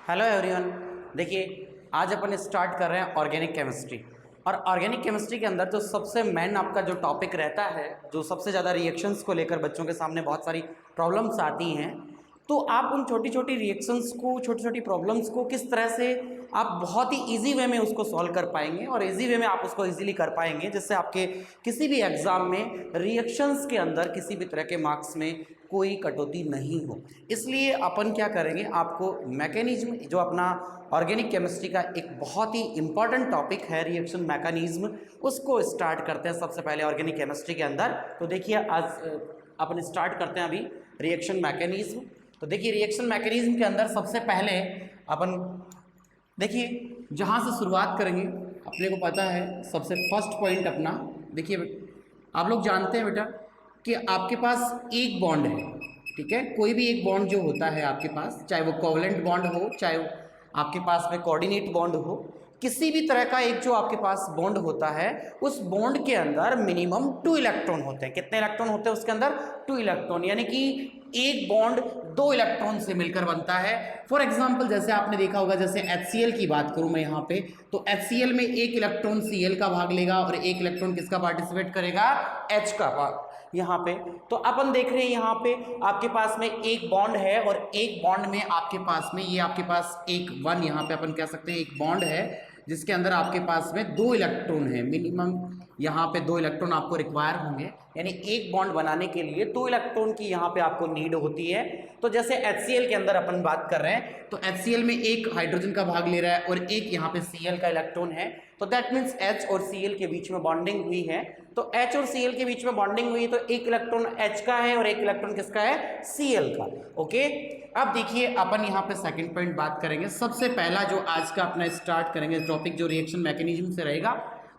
Hello everyone. देखिए आज अपन start कर रहे हैं ऑर्गेनिक केमिस्ट्री। और ऑर्गेनिक केमिस्ट्री के अंदर जो सबसे मेन आपका जो टॉपिक रहता है, जो सबसे ज़्यादा रिएक्शंस को लेकर बच्चों के सामने बहुत सारी प्रॉब्लम्स आती हैं, तो आप उन छोटी छोटी रिएक्शंस को, छोटी छोटी प्रॉब्लम्स को किस तरह से आप बहुत ही इजी वे में उसको सॉल्व कर पाएंगे और इजी वे में आप उसको इजीली कर पाएंगे, जिससे आपके किसी भी एग्ज़ाम में रिएक्शंस के अंदर किसी भी तरह के मार्क्स में कोई कटौती नहीं हो। इसलिए अपन क्या करेंगे, आपको मैकेनिज्म जो अपना ऑर्गेनिक केमिस्ट्री का एक बहुत ही इंपॉर्टेंट टॉपिक है रिएक्शन मैकेनिज्म, उसको स्टार्ट करते हैं सबसे पहले ऑर्गेनिक केमिस्ट्री के अंदर। तो देखिए आज अपन स्टार्ट करते हैं अभी रिएक्शन मैकेनिज्म। तो देखिए रिएक्शन मैकेनिज्म के अंदर सबसे पहले अपन देखिए जहाँ से शुरुआत करेंगे, अपने को पता है सबसे फर्स्ट पॉइंट अपना, देखिए आप लोग जानते हैं बेटा कि आपके पास एक बॉन्ड है, ठीक है। कोई भी एक बॉन्ड जो होता है आपके पास, चाहे वो कोवलेंट बॉन्ड हो, चाहे वो आपके पास में कोऑर्डिनेट बॉन्ड हो, किसी भी तरह का एक जो आपके पास बॉन्ड होता है, उस बॉन्ड के अंदर मिनिमम 2 इलेक्ट्रॉन होते हैं। कितने इलेक्ट्रॉन होते हैं उसके अंदर? 2 इलेक्ट्रॉन, यानी कि एक बॉन्ड 2 इलेक्ट्रॉन से मिलकर बनता है। फॉर एग्जांपल जैसे आपने देखा होगा, जैसे HCl की बात करूं मैं यहाँ पे, तो HCl में एक इलेक्ट्रॉन Cl का भाग लेगा और एक इलेक्ट्रॉन किसका पार्टिसिपेट करेगा? H का भाग यहाँ पे। तो अपन देख रहे हैं यहाँ पे आपके पास में एक बॉन्ड है और एक बॉन्ड में आपके पास में ये आपके पास एक वन, यहाँ पे अपन कह सकते हैं एक बॉन्ड है जिसके अंदर आपके पास में 2 इलेक्ट्रॉन है। मिनिमम यहाँ पे 2 इलेक्ट्रॉन आपको रिक्वायर होंगे, यानी एक बॉन्ड बनाने के लिए 2 इलेक्ट्रॉन की यहाँ पे आपको नीड होती है। तो जैसे HCl के अंदर अपन बात कर रहे हैं, तो HCl में एक हाइड्रोजन का भाग ले रहा है और एक यहाँ पे Cl का इलेक्ट्रॉन है। तो दैट मीन्स H और Cl के बीच में बॉन्डिंग हुई है। तो H और Cl के बीच में बॉन्डिंग हुई, तो एक इलेक्ट्रॉन H का है और एक इलेक्ट्रॉन किसका है? Cl का। ओके, अब देखिए अपन यहाँ पे सेकंड पॉइंट बात करेंगे। सबसे पहला जो आज का अपना स्टार्ट करेंगे टॉपिक, जो रिएक्शन मैकेनिज्म से रहेगा।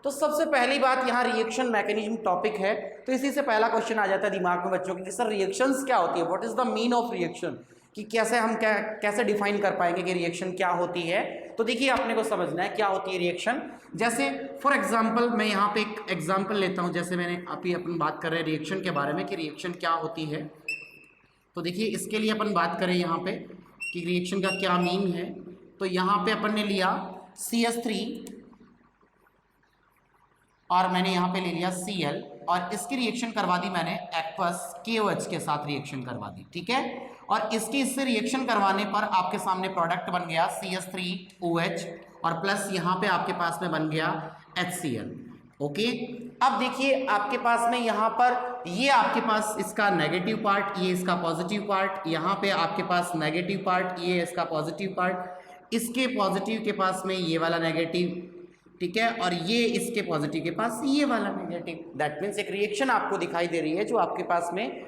तो सबसे पहली बात यहाँ रिएक्शन मैकेनिज्म टॉपिक है, तो इसी से पहला क्वेश्चन आ जाता है दिमाग में बच्चों के कि सर रिएक्शंस क्या होती है, what is the mean of reaction, कि कैसे हम कैसे डिफाइन कर पाएंगे कि रिएक्शन क्या होती है। तो देखिए आपने को समझना है क्या होती है रिएक्शन। जैसे फॉर एग्जांपल मैं यहाँ पे एक एग्जांपल लेता हूँ, जैसे मैंने अभी अपन बात कर रहे हैं रिएक्शन के बारे में कि रिएक्शन क्या होती है। तो देखिए इसके लिए अपन बात करें यहाँ पे कि रिएक्शन का क्या मीन है, तो यहाँ पे अपन ने लिया CH3 और मैंने यहाँ पे ले लिया Cl और इसकी रिएक्शन करवा दी मैंने एक्वस KOH के साथ रिएक्शन करवा दी, ठीक है। और इसकी इससे रिएक्शन करवाने पर आपके सामने प्रोडक्ट बन गया CH3OH और प्लस यहाँ पे आपके पास में बन गया HCl। ओके, अब देखिए आपके पास में यहाँ पर ये आपके पास इसका नेगेटिव पार्ट, ये इसका पॉजिटिव पार्ट, यहाँ पे आपके पास नेगेटिव पार्ट, ये इसका पॉजिटिव पार्ट, इसके पॉजिटिव के पास में ये वाला नेगेटिव, ठीक है, और ये इसके पॉजिटिव के पास ये वाला नेगेटिव। दैट मीन्स एक रिएक्शन आपको दिखाई दे रही है जो आपके पास में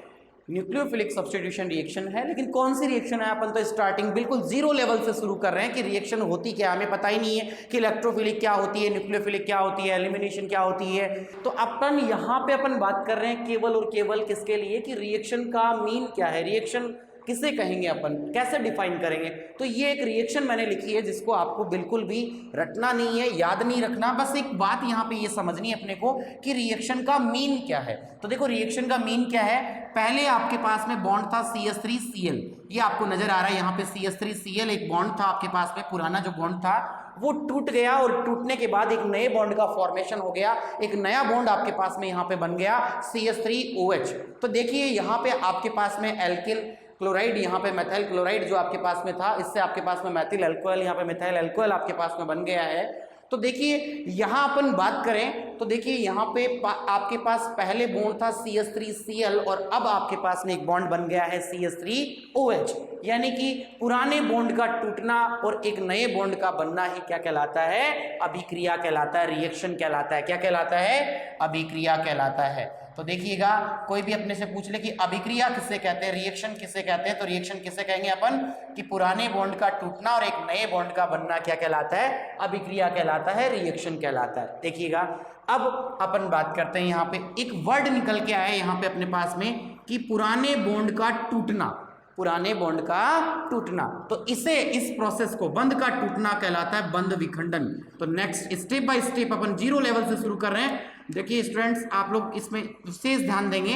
न्यूक्लियोफिलिक सब्स्टिट्यूशन रिएक्शन है। लेकिन कौन सी रिएक्शन है? अपन तो स्टार्टिंग बिल्कुल जीरो लेवल से शुरू कर रहे हैं कि रिएक्शन होती क्या है, हमें पता ही नहीं है कि इलेक्ट्रोफिलिक क्या होती है, न्यूक्लियोफिलिक क्या होती है, एलिमिनेशन क्या होती है। तो अपन यहाँ पे अपन बात कर रहे हैं केवल और केवल किसके लिए कि रिएक्शन का मीन क्या है, रिएक्शन किसे कहेंगे, अपन कैसे डिफाइन करेंगे। तो ये एक रिएक्शन मैंने लिखी है जिसको आपको बिल्कुल भी रटना नहीं है, याद नहीं रखना, बस एक बात यहाँ पे ये समझनी है अपने को कि रिएक्शन का मीन क्या है। तो देखो रिएक्शन का मीन क्या है, पहले आपके पास में बॉन्ड था CH3Cl, ये आपको नजर आ रहा है यहाँ पे CH3Cl एक बॉन्ड था आपके पास में, पुराना जो बॉन्ड था वो टूट गया और टूटने के बाद एक नए बॉन्ड का फॉर्मेशन हो गया, एक नया बॉन्ड आपके पास में यहाँ पे बन गया CH3OH। तो देखिए यहाँ पे आपके पास में एल्किल क्लोराइड, यहाँ पे मेथाइल क्लोराइड जो आपके पास में था, इससे आपके पास में मेथिल अल्कोहल, यहाँ पे मिथाइल अल्कोहल आपके पास में बन गया है। तो देखिए यहाँ अपन बात करें तो देखिए यहाँ पे आपके पास पहले बॉन्ड था CH3Cl और अब आपके पास में एक बॉन्ड बन गया है CH3OH, यानी कि पुराने बॉन्ड का टूटना और एक नए बॉन्ड का बनना ही क्या कहलाता है? अभिक्रिया कहलाता है, रिएक्शन कहलाता है। क्या कहलाता है? अभिक्रिया कहलाता है। तो देखिएगा कोई भी अपने से पूछ ले कि अभिक्रिया किसे कहते हैं, रिएक्शन किसे कहते हैं, तो रिएक्शन किसे कहेंगे अपन कि पुराने बॉन्ड का टूटना और एक नए बॉन्ड का बनना क्या कहलाता है? अभिक्रिया कहलाता है, रिएक्शन कहलाता है। देखिएगा अब अपन बात करते हैं, यहाँ पे एक वर्ड निकल के आया यहाँ पे अपने पास में कि पुराने बॉन्ड का टूटना, पुराने बॉन्ड का टूटना। तो इसे, इस प्रोसेस को बंध का टूटना कहलाता है बंध विखंडन। तो next step by step upon zero level से शुरू कर रहे हैं। देखिए स्टूडेंट्स आप लोग इसमें विशेष ध्यान देंगे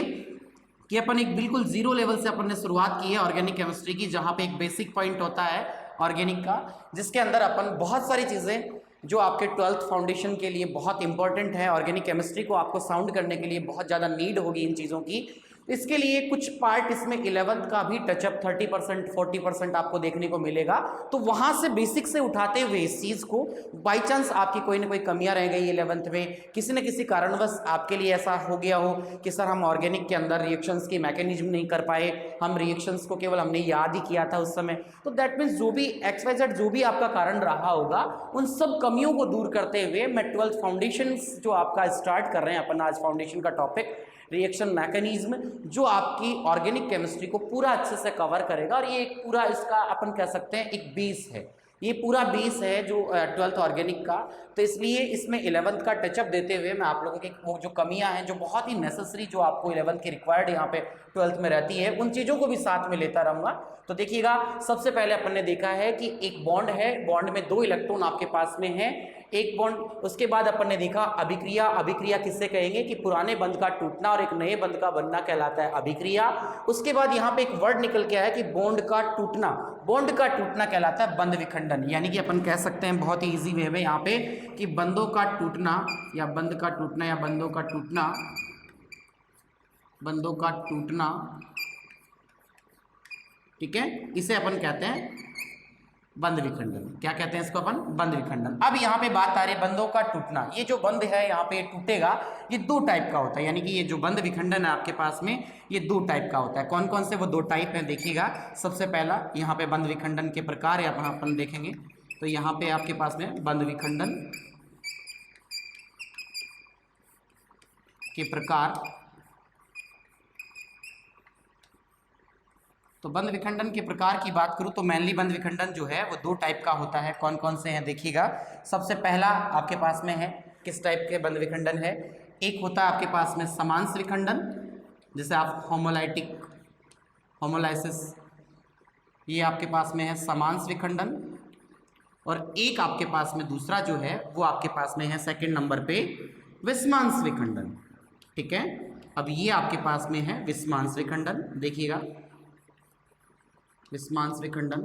कि अपन एक बिल्कुल जीरो लेवल से अपन ने शुरुआत की है ऑर्गेनिक केमिस्ट्री की, जहां पे एक बेसिक पॉइंट होता है ऑर्गेनिक का, जिसके अंदर अपन बहुत सारी चीज़ें जो आपके 12th फाउंडेशन के लिए बहुत इंपॉर्टेंट है, ऑर्गेनिक केमिस्ट्री को आपको साउंड करने के लिए बहुत ज़्यादा नीड होगी इन चीज़ों की। इसके लिए कुछ पार्ट इसमें 11th का भी टचअप 30% 40% आपको देखने को मिलेगा। तो वहाँ से बेसिक से उठाते हुए इस चीज़ को, बाई चांस आपकी कोई ना कोई कमियां रह गई 11th में, किसी न किसी कारणवश आपके लिए ऐसा हो गया हो कि सर हम ऑर्गेनिक के अंदर रिएक्शंस की मैकेनिज्म नहीं कर पाए, हम रिएक्शंस को केवल हमने याद ही किया था उस समय, तो दैट मीन्स जो भी XYZ जो भी आपका कारण रहा होगा, उन सब कमियों को दूर करते हुए मैं 12th फाउंडेशन जो आपका स्टार्ट कर रहे हैं अपन आज, फाउंडेशन का टॉपिक रिएक्शन मैकेनिज्म, जो आपकी ऑर्गेनिक केमिस्ट्री को पूरा अच्छे से कवर करेगा। और ये एक पूरा इसका अपन कह सकते हैं एक बेस है, ये पूरा बेस है जो 12th ऑर्गेनिक का। तो इसलिए इसमें 11th का टचअप देते हुए मैं आप लोगों की वो जो कमियां हैं, जो बहुत ही नेसेसरी, जो आपको 11th की रिक्वायर्ड यहाँ पे 12th में रहती है, उन चीज़ों को भी साथ में लेता रहूँगा। तो देखिएगा, सबसे पहले अपन ने देखा है कि एक बॉन्ड है, बॉन्ड में 2 इलेक्ट्रॉन आपके पास में है, एक बॉन्ड। उसके बाद अपन ने देखा अभिक्रिया, अभिक्रिया किससे कहेंगे कि पुराने बंध का टूटना और एक नए बंध का बनना कहलाता है अभिक्रिया। उसके बाद यहाँ पे एक वर्ड निकल के आया कि बॉन्ड का टूटना, बॉन्ड का टूटना कहलाता है बंध विखंडन। यानी कि अपन कह सकते हैं बहुत ही ईजी वे में यहाँ पे कि बंधों का टूटना या बंध का टूटना या बंधों का टूटना, बंधों का टूटना, ठीक है, इसे अपन कहते हैं बंध विखंडन। क्या कहते हैं इसको अपन? बंध विखंडन। अब यहाँ पे बात आ रही है बंधों का टूटना। ये जो बंध है यहाँ पे टूटेगा, ये 2 टाइप का होता है। यानी कि ये जो बंध विखंडन है आपके पास में, ये 2 टाइप का होता है। कौन कौन से वो 2 टाइप हैं देखिएगा। सबसे पहला यहाँ पे बंध विखंडन के प्रकार है, अपन देखेंगे तो यहाँ पे आपके पास में बंध विखंडन के प्रकार। तो बंध विखंडन के प्रकार की बात करूं तो मेनली बंध विखंडन जो है वो 2 टाइप का होता है। कौन कौन से हैं देखिएगा। सबसे पहला आपके पास में है, किस टाइप के बंध विखंडन है, एक होता है आपके पास में समांश विखंडन, जिसे आप होमोलाइटिक, होमोलाइसिस, ये आपके पास में है समांश विखंडन। और एक आपके पास में दूसरा जो है वो आपके पास में है सेकंड नंबर पे विस्मांश विखंडन, ठीक है। अब ये आपके पास में है विस्मांश विखंडन, देखिएगा विस्मांश विखंडन।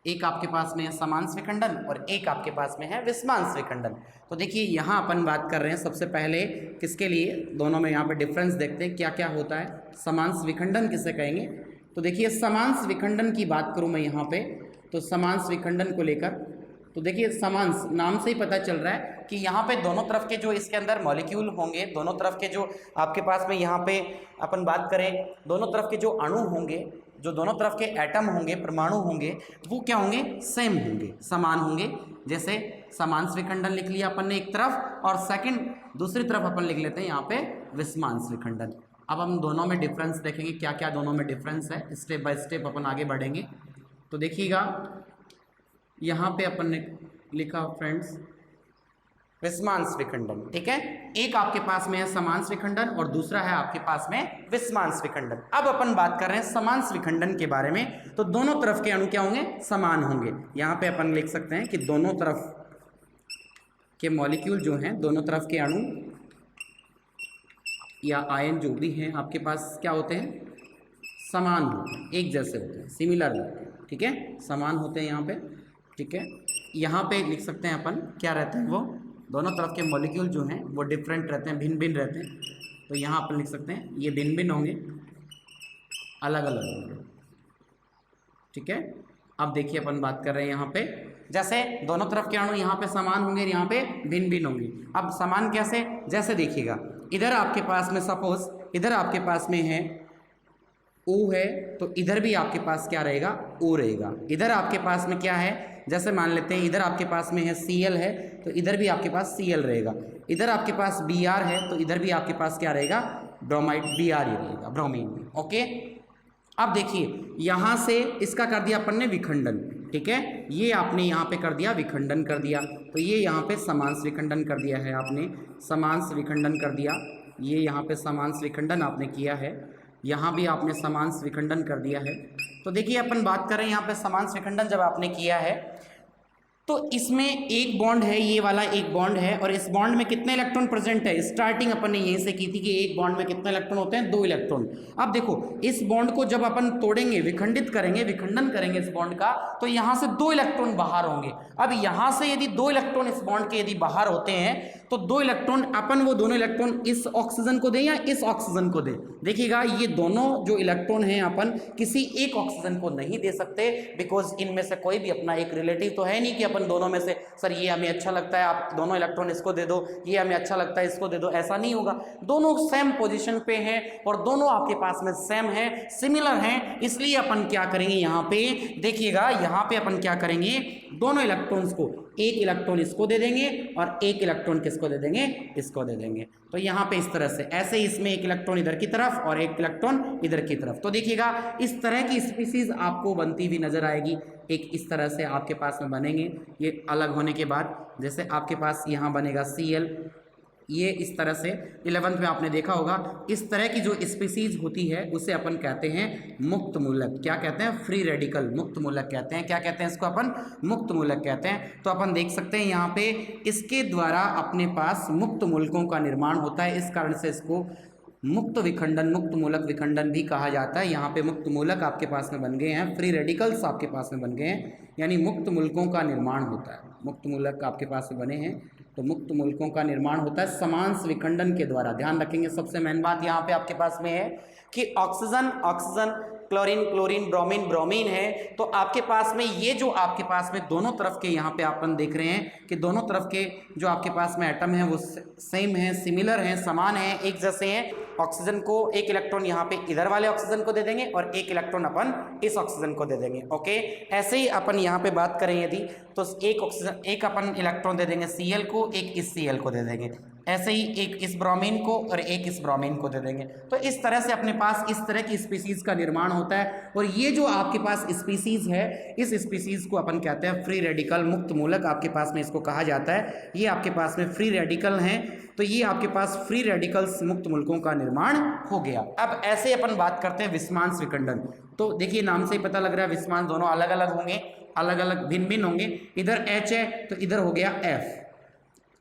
एक आपके पास में है समांश विखंडन और एक आपके पास में है विस्मांश विखंडन। तो देखिए यहाँ अपन बात कर रहे हैं सबसे पहले किसके लिए, दोनों में यहाँ पे डिफरेंस देखते हैं क्या क्या होता है। समांश विखंडन किसे कहेंगे, तो देखिए समांश विखंडन की बात करूँ मैं यहाँ पे, तो समांश विखंडन को लेकर, तो देखिए समांश नाम से ही पता चल रहा है कि यहाँ पे दोनों तरफ के जो इसके अंदर मॉलिक्यूल होंगे, दोनों तरफ के जो आपके पास में यहाँ पे अपन बात करें, दोनों तरफ के जो अणु होंगे, जो दोनों तरफ के एटम होंगे, परमाणु होंगे, वो क्या होंगे, सेम होंगे, समान होंगे। जैसे समांश विखंडन लिख लिया अपन ने एक तरफ, और सेकंड दूसरी तरफ अपन लिख लेते हैं यहाँ पे विस्मांश विखंडन। अब हम दोनों में डिफरेंस देखेंगे, क्या क्या दोनों में डिफरेंस है, स्टेप बाय स्टेप अपन आगे बढ़ेंगे। तो देखिएगा यहाँ पे अपन ने लिखा फ्रेंड्स विस्मांश विखंडन, ठीक है। एक आपके पास में है समांश विखंडन और दूसरा है आपके पास में विस्मांश विखंडन। अब अपन बात कर रहे हैं समांश विखंडन के बारे में। तो दोनों तरफ के अणु क्या होंगे, समान होंगे। यहाँ पे अपन लिख सकते हैं कि दोनों तरफ के मॉलिक्यूल जो हैं, दोनों तरफ के अणु या आयन जो भी हैं आपके पास क्या होते हैं, समान होते हैं, एक जैसे होते हैं, सिमिलर होते हैं, ठीक है, समान होते हैं यहाँ पे, ठीक है। यहाँ पे लिख सकते हैं अपन क्या रहते हैं, वो दोनों तरफ के मॉलिक्यूल जो हैं वो डिफरेंट रहते हैं, भिन्न भिन्न रहते हैं। तो यहाँ अपन लिख सकते हैं ये भिन्न भिन्न होंगे, अलग अलग होंगे, ठीक है। अब देखिए अपन बात कर रहे हैं यहाँ पे, जैसे दोनों तरफ के अणु यहाँ पे समान होंगे, यहाँ पे भिन्न भिन्न होंगे। अब समान कैसे, जैसे देखिएगा इधर आपके पास में सपोज इधर आपके पास में है O है, तो इधर भी आपके पास क्या रहेगा, O रहेगा। इधर आपके पास में क्या है, जैसे मान लेते हैं इधर आपके पास में है Cl है, तो इधर भी आपके पास Cl रहेगा। इधर आपके पास Br है, तो इधर भी आपके पास क्या रहेगा, ब्रोमाइड, Br ही रहेगा, ब्रोमीन, ओके। अब देखिए यहाँ से इसका कर दिया अपन ने विखंडन, ठीक है, ये आपने यहाँ पे कर दिया विखंडन कर दिया, तो ये यहाँ पे समांश विखंडन कर दिया है आपने, समांश विखंडन कर दिया, ये यहाँ पे समांश विखंडन आपने किया है, यहाँ भी आपने समांश विखंडन कर दिया है। तो देखिए अपन बात करें यहाँ पे समांश विखंडन जब आपने किया है, तो इसमें एक बॉन्ड है, ये वाला एक बॉन्ड है, और इस बॉन्ड में कितने इलेक्ट्रॉन प्रेजेंट है? स्टार्टिंग अपन ने यहीं से की थी कि एक बॉन्ड में कितने इलेक्ट्रॉन होते हैं? 2 इलेक्ट्रॉन। अब देखो इस बॉन्ड को जब अपन तोड़ेंगे, विखंडित करेंगे, विखंडन करेंगे इस बॉन्ड का, तो यहां से 2 इलेक्ट्रॉन बाहर होंगे। अब यहां से यदि 2 इलेक्ट्रॉन इस बॉन्ड के यदि बाहर होते हैं तो 2 इलेक्ट्रॉन अपन वो दोनों इलेक्ट्रॉन इस ऑक्सीजन को दें या इस ऑक्सीजन को दें? देखिएगा ये दोनों जो इलेक्ट्रॉन हैं अपन किसी एक ऑक्सीजन को नहीं दे सकते, बिकॉज इनमें से कोई भी अपना एक रिलेटिव तो है नहीं कि अपन दोनों में से सर ये हमें अच्छा लगता है आप दोनों इलेक्ट्रॉन इसको दे दो, ये हमें अच्छा लगता है इसको दे दो, ऐसा नहीं होगा। दोनों सेम पोजीशन पे हैं और दोनों आपके पास में सेम है, सिमिलर हैं, इसलिए अपन क्या करेंगे यहाँ पे? देखिएगा यहाँ पे अपन क्या करेंगे, दोनों इलेक्ट्रॉन्स को एक इलेक्ट्रॉन इसको दे देंगे और एक इलेक्ट्रॉन किसको दे देंगे? इसको दे देंगे। तो यहाँ पे इस तरह से, ऐसे ही इसमें एक इलेक्ट्रॉन इधर की तरफ और एक इलेक्ट्रॉन इधर की तरफ। तो देखिएगा इस तरह की स्पीसीज आपको बनती हुई नजर आएगी। एक इस तरह से आपके पास में बनेंगे, ये अलग होने के बाद जैसे आपके पास यहाँ बनेगा Cl, ये इस तरह से 11th में आपने देखा होगा। इस तरह की जो स्पीसीज होती है उसे अपन कहते हैं मुक्त मूलक। क्या कहते हैं? फ्री रेडिकल मुक्त मूलक कहते हैं। क्या कहते हैं इसको अपन? मुक्त मूलक कहते हैं। तो अपन देख सकते हैं यहाँ पे इसके द्वारा अपने पास मुक्त मूलकों का निर्माण होता है, इस कारण से इसको मुक्त विखंडन, मुक्त मूलक विखंडन भी कहा जाता है। यहाँ पे मुक्त मूलक आपके पास में बन गए हैं, फ्री रेडिकल्स आपके पास में बन गए हैं, यानी मुक्त मूलकों का निर्माण होता है। मुक्त मूलक आपके पास में बने हैं तो मुक्त मूलकों का निर्माण होता है समांश विखंडन के द्वारा। ध्यान रखेंगे, सबसे मेन बात यहाँ पे आपके पास में है कि oxygen oxygen, chlorine chlorine, bromine bromine है, तो आपके पास में ये जो आपके पास में दोनों तरफ के यहाँ पे अपन देख रहे हैं कि दोनों तरफ के जो आपके पास में एटम है वो सेम है, सिमिलर हैं, समान हैं, एक जैसे हैं। ऑक्सीजन को एक इलेक्ट्रॉन यहाँ पे इधर वाले ऑक्सीजन को दे देंगे और एक इलेक्ट्रॉन अपन इस ऑक्सीजन को दे देंगे। ओके, ऐसे ही अपन यहाँ पे बात करें यदि, तो एक ऑक्सीजन, एक अपन इलेक्ट्रॉन दे देंगे Cl को, एक इस Cl को दे देंगे, ऐसे ही एक इस ब्रोमीन को और एक इस ब्रोमीन को दे देंगे। तो इस तरह से अपने पास इस तरह की स्पीसीज का निर्माण होता है। और ये जो आपके पास स्पीसीज है, इस स्पीसीज को अपन कहते हैं फ्री रेडिकल मुक्त मूलक, आपके पास में इसको कहा जाता है। ये आपके पास में फ्री रेडिकल हैं, तो ये आपके पास फ्री रेडिकल्स मुक्त मूलकों का निर्माण हो गया। अब ऐसे अपन बात करते हैं विस्मांस विखंडन। तो देखिए नाम से ही पता लग रहा है विस्मांस दोनों अलग अलग होंगे, अलग अलग भिन्न भिन्न होंगे। इधर H है तो इधर हो गया F,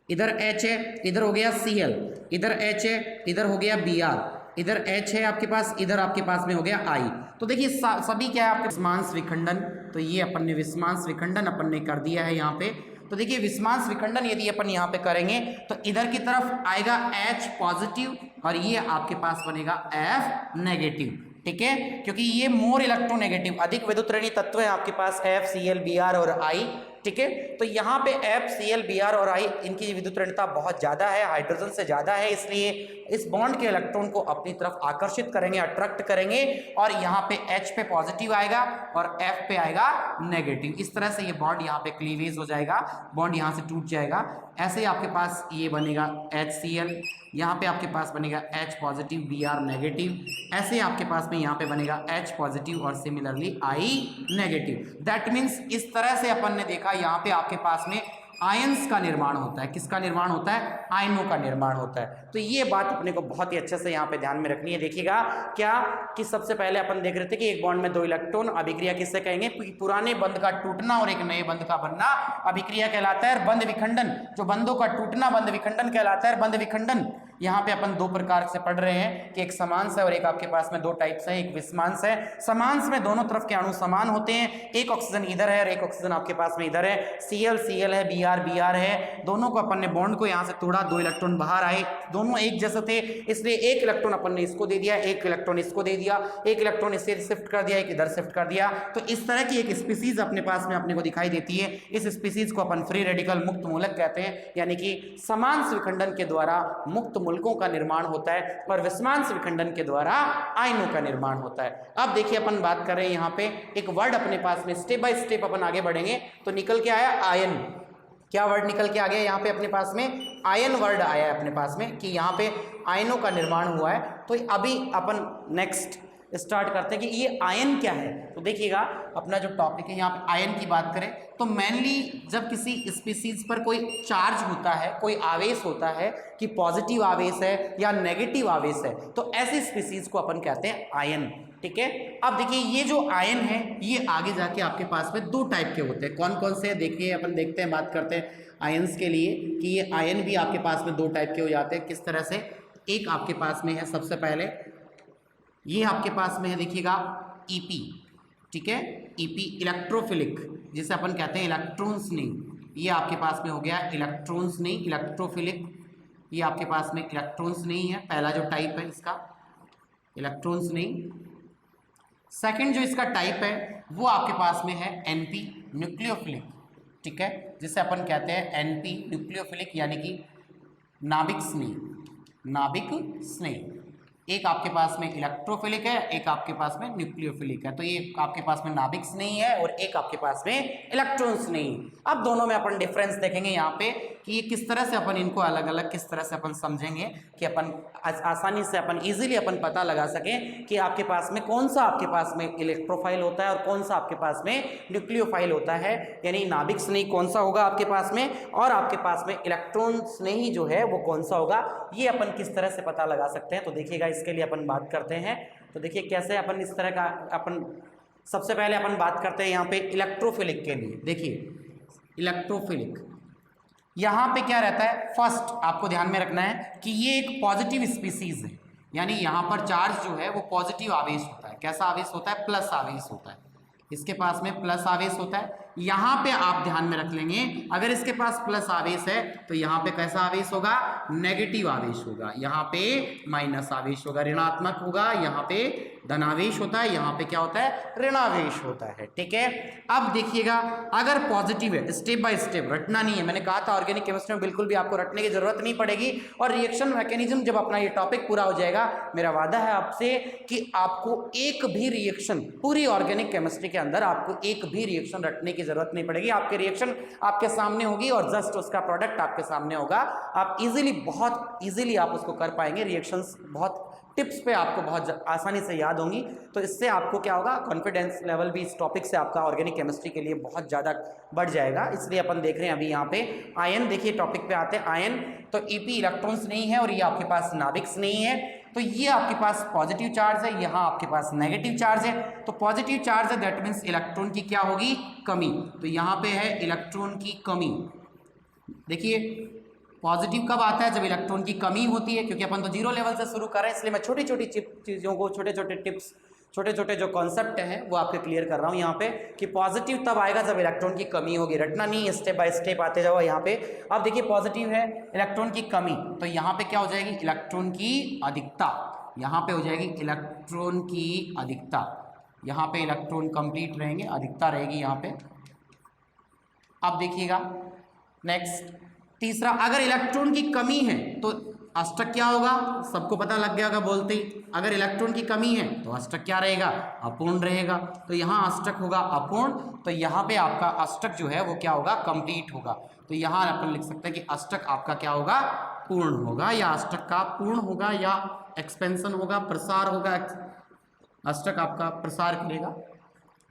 इधर H है इधर हो गया Cl, इधर H है इधर हो गया Br, इधर H है आपके पास, इधर आपके पास में हो गया I। तो देखिए सभी क्या है आपके विस्मांस विखंडन। तो ये अपन ने विस्मांस विखंडन अपन ने कर दिया है यहाँ पे। तो देखिए विस्मांस विखंडन यदि अपन यहाँ पे करेंगे तो इधर की तरफ आएगा H पॉजिटिव और ये आपके पास बनेगा F नेगेटिव। ठीक है, क्योंकि ये मोर इलेक्ट्रोनेगेटिव, अधिक विद्युतऋणी तत्व है आपके पास F, Cl, Br और I। ठीक है, तो यहाँ पे F, Cl, Br और I इनकी विद्युतऋणता बहुत ज्यादा है, हाइड्रोजन से ज्यादा है, इसलिए इस बॉन्ड के इलेक्ट्रॉन को अपनी तरफ आकर्षित करेंगे, अट्रैक्ट करेंगे, और यहाँ पे H पे पॉजिटिव आएगा और F पे आएगा नेगेटिव। इस तरह से ये बॉन्ड यहाँ पे क्लीवेज हो जाएगा, बॉन्ड यहाँ से टूट जाएगा। ऐसे ही आपके पास ये बनेगा HCl, यहाँ पे आपके पास बनेगा H पॉजिटिव, Br नेगेटिव, ऐसे आपके पास में यहाँ पे बनेगा H पॉजिटिव और similarly I negative. That means इस तरह से अपन ने देखा यहाँ पे आपके पास में आयंस का निर्माण होता है। किसका निर्माण होता है? आयनों का निर्माण होता है। तो ये बात अपने को बहुत ही अच्छे से यहाँ पे ध्यान में रखनी है। देखिएगा क्या कि सबसे पहले अपन देख रहे थे कि एक बॉन्ड में 2 इलेक्ट्रॉन, अभिक्रिया किससे कहेंगे? पुराने बंध का टूटना और एक नए बंध का बनना अभिक्रिया कहलाता है। बंध विखंडन, जो बंधों का टूटना बंध विखंडन कहलाता है। बंध विखंडन यहाँ पे अपन 2 प्रकार से पढ़ रहे हैं कि एक समांस है और एक आपके पास में 2 टाइप्स है, एक विस्मांस है। समांस में दोनों तरफ के अणु समान होते हैं, एक ऑक्सीजन इधर है और एक ऑक्सीजन आपके पास में इधर है। Cl है, Br है, दोनों को अपन ने बॉन्ड को यहाँ से तोड़ा, 2 इलेक्ट्रॉन बाहर आए, दोनों एक जैसे थे, इसलिए एक इलेक्ट्रॉन अपन ने इसको दे दिया, एक इलेक्ट्रॉन इसको दे दिया, एक इलेक्ट्रॉन इससे शिफ्ट कर दिया, एक इधर शिफ्ट कर दिया। तो इस तरह की एक स्पीसीज अपने पास में अपने को दिखाई देती है। इस स्पीसीज को अपन फ्री रेडिकल मुक्त मूलक कहते हैं, यानी कि समांस विखंडन के द्वारा मुक्त मूलकों का निर्माण होता है और विस्मांस विखंडन के द्वारा आयनों का निर्माण होता है। अब देखिए अपन बात कर रहे हैं यहाँ पे एक वर्ड अपने पास में, स्टेप बाय स्टेप अपन आगे बढ़ेंगे तो निकल के आया आयन। क्या वर्ड निकल के आ गया यहाँ पे अपने पास में? आयन वर्ड आया है अपने पास में कि यहाँ पे आयनों का निर्माण हुआ है। तो अभी अपन नेक्स्ट स्टार्ट करते हैं कि ये आयन क्या है। तो देखिएगा अपना जो टॉपिक है यहाँ पे आयन की बात करें तो मेनली जब किसी स्पीसीज पर कोई चार्ज होता है, कोई आवेश होता है कि पॉजिटिव आवेश है या नेगेटिव आवेश है, तो ऐसी स्पीसीज को अपन कहते हैं आयन। ठीक है, अब देखिए ये जो आयन है ये आगे जाके आपके पास में दो टाइप के होते हैं। कौन कौन से, देखिए अपन देखते हैं, बात करते हैं आयंस के लिए कि ये आयन भी आपके पास में दो टाइप के हो जाते हैं। किस तरह से, एक आपके पास में है सबसे पहले ये आपके पास में है देखिएगा ईपी। ठीक है, ईपी इलेक्ट्रोफिलिक, जिसे अपन कहते हैं इलेक्ट्रॉन्स नहीं, ये आपके पास में हो गया इलेक्ट्रॉन्स नहीं, इलेक्ट्रोफिलिक। ये आपके पास में इलेक्ट्रॉन्स नहीं है, पहला जो टाइप है इसका इलेक्ट्रॉन्स नहीं। सेकंड जो इसका टाइप है वो आपके पास में है एनपी न्यूक्लियोफिलिक। ठीक है, जिसे अपन कहते हैं एनपी न्यूक्लियोफिलिक, यानी कि नाभिक स्नेही, नाभिक स्नेही। एक आपके पास में इलेक्ट्रोफिलिक है, एक आपके पास में न्यूक्लियोफिलिक है। तो ये आपके पास में नाभिक स्नेही है और एक आपके पास में इलेक्ट्रॉन स्नेही। अब दोनों में अपन डिफरेंस देखेंगे यहाँ पे कि ये किस तरह से अपन इनको अलग अलग किस तरह से अपन समझेंगे कि अपन आसानी से अपन इजीली अपन पता लगा सकें कि आपके पास में कौन सा आपके पास में इलेक्ट्रोफाइल होता है और कौन सा आपके पास में न्यूक्लियोफाइल होता है, यानी नाभिक स्नेही कौन सा होगा आपके पास में और आपके पास में इलेक्ट्रॉन स्नेही जो है वो कौन सा होगा, ये अपन किस तरह से पता लगा सकते हैं। तो देखिएगा इसके लिए अपन बात करते हैं। तो देखिए कैसे अपन इस तरह का अपन सबसे पहले अपन बात करते हैं यहाँ पे इलेक्ट्रोफिलिक के लिए। देखिए इलेक्ट्रोफिलिक यहाँ पे क्या रहता है, फर्स्ट आपको ध्यान में रखना है कि ये एक पॉजिटिव स्पीसीज है, यानी यहाँ पर चार्ज जो है वो पॉजिटिव आवेश होता है। कैसा आवेश होता है, प्लस आवेश होता है, इसके पास में प्लस आवेश होता है। यहाँ पे आप ध्यान में रख लेंगे अगर इसके पास प्लस आवेश है तो यहाँ पे कैसा आवेश होगा, नेगेटिव आवेश होगा, यहाँ पे माइनस आवेश होगा, ऋणात्मक होगा, यहाँ पे धनावेश होता है, यहाँ पे क्या होता है, ऋणावेश होता है। ठीक है, अब देखिएगा अगर पॉजिटिव है, स्टेप बाय स्टेप रटना नहीं है, मैंने कहा था ऑर्गेनिक केमिस्ट्री में बिल्कुल भी आपको रटने की जरूरत नहीं पड़ेगी। और रिएक्शन मैकेनिज्म जब अपना ये टॉपिक पूरा हो जाएगा, मेरा वादा है आपसे कि आपको एक भी रिएक्शन पूरी ऑर्गेनिक केमिस्ट्री के अंदर आपको एक भी रिएक्शन रटने की जरूरत नहीं पड़ेगी। आपके रिएक्शन आपके सामने होगी और जस्ट उसका प्रोडक्ट आपके सामने होगा। आप इजीली, बहुत इजीली आप उसको कर पाएंगे। रिएक्शंस बहुत टिप्स पे आपको बहुत आसानी से याद होंगी। तो इससे आपको क्या होगा, कॉन्फिडेंस लेवल भी इस टॉपिक से आपका ऑर्गेनिक केमिस्ट्री के लिए बहुत ज़्यादा बढ़ जाएगा। इसलिए अपन देख रहे हैं अभी यहाँ पे आयन, देखिए टॉपिक पे आते हैं आयन। तो ईपी इलेक्ट्रॉन्स नहीं है और ये आपके पास नाभिक्स नहीं है। तो ये आपके पास पॉजिटिव चार्ज है, यहाँ आपके पास नेगेटिव चार्ज है। तो पॉजिटिव चार्ज है दैट मीन्स इलेक्ट्रॉन की क्या होगी, कमी। तो यहाँ पे है इलेक्ट्रॉन की कमी। देखिए पॉजिटिव कब आता है, जब इलेक्ट्रॉन की कमी होती है। क्योंकि अपन तो जीरो लेवल से शुरू कर रहे हैं, इसलिए मैं छोटी छोटी चीज़ों को, छोटे छोटे टिप्स, छोटे छोटे जो कॉन्सेप्ट हैं वो आपके क्लियर कर रहा हूँ यहाँ पे कि पॉजिटिव तब आएगा जब इलेक्ट्रॉन की कमी होगी। रटना नहीं, स्टेप बाय स्टेप आते जाओ यहाँ पे। अब देखिए पॉजिटिव है, इलेक्ट्रॉन की कमी, तो यहाँ पे क्या हो जाएगी, इलेक्ट्रॉन की अधिकता। यहाँ पे हो जाएगी इलेक्ट्रॉन की अधिकता, यहाँ पे इलेक्ट्रॉन कंप्लीट रहेंगे, अधिकता रहेगी यहाँ पे। अब देखिएगा नेक्स्ट तीसरा, अगर इलेक्ट्रॉन की कमी है तो अष्टक क्या होगा, सबको पता लग गया होगा बोलते ही। अगर इलेक्ट्रॉन की कमी है तो अष्टक क्या रहेगा, अपूर्ण रहेगा। तो यहाँ अष्टक होगा अपूर्ण, तो यहाँ पे आपका अष्टक जो है वो क्या होगा, कंप्लीट होगा। तो यहाँ अपन लिख सकते हैं कि अष्टक आपका क्या होगा, पूर्ण होगा, या अष्टक का पूर्ण होगा, या एक्सपेंशन होगा, प्रसार होगा, अष्टक आपका प्रसार करेगा।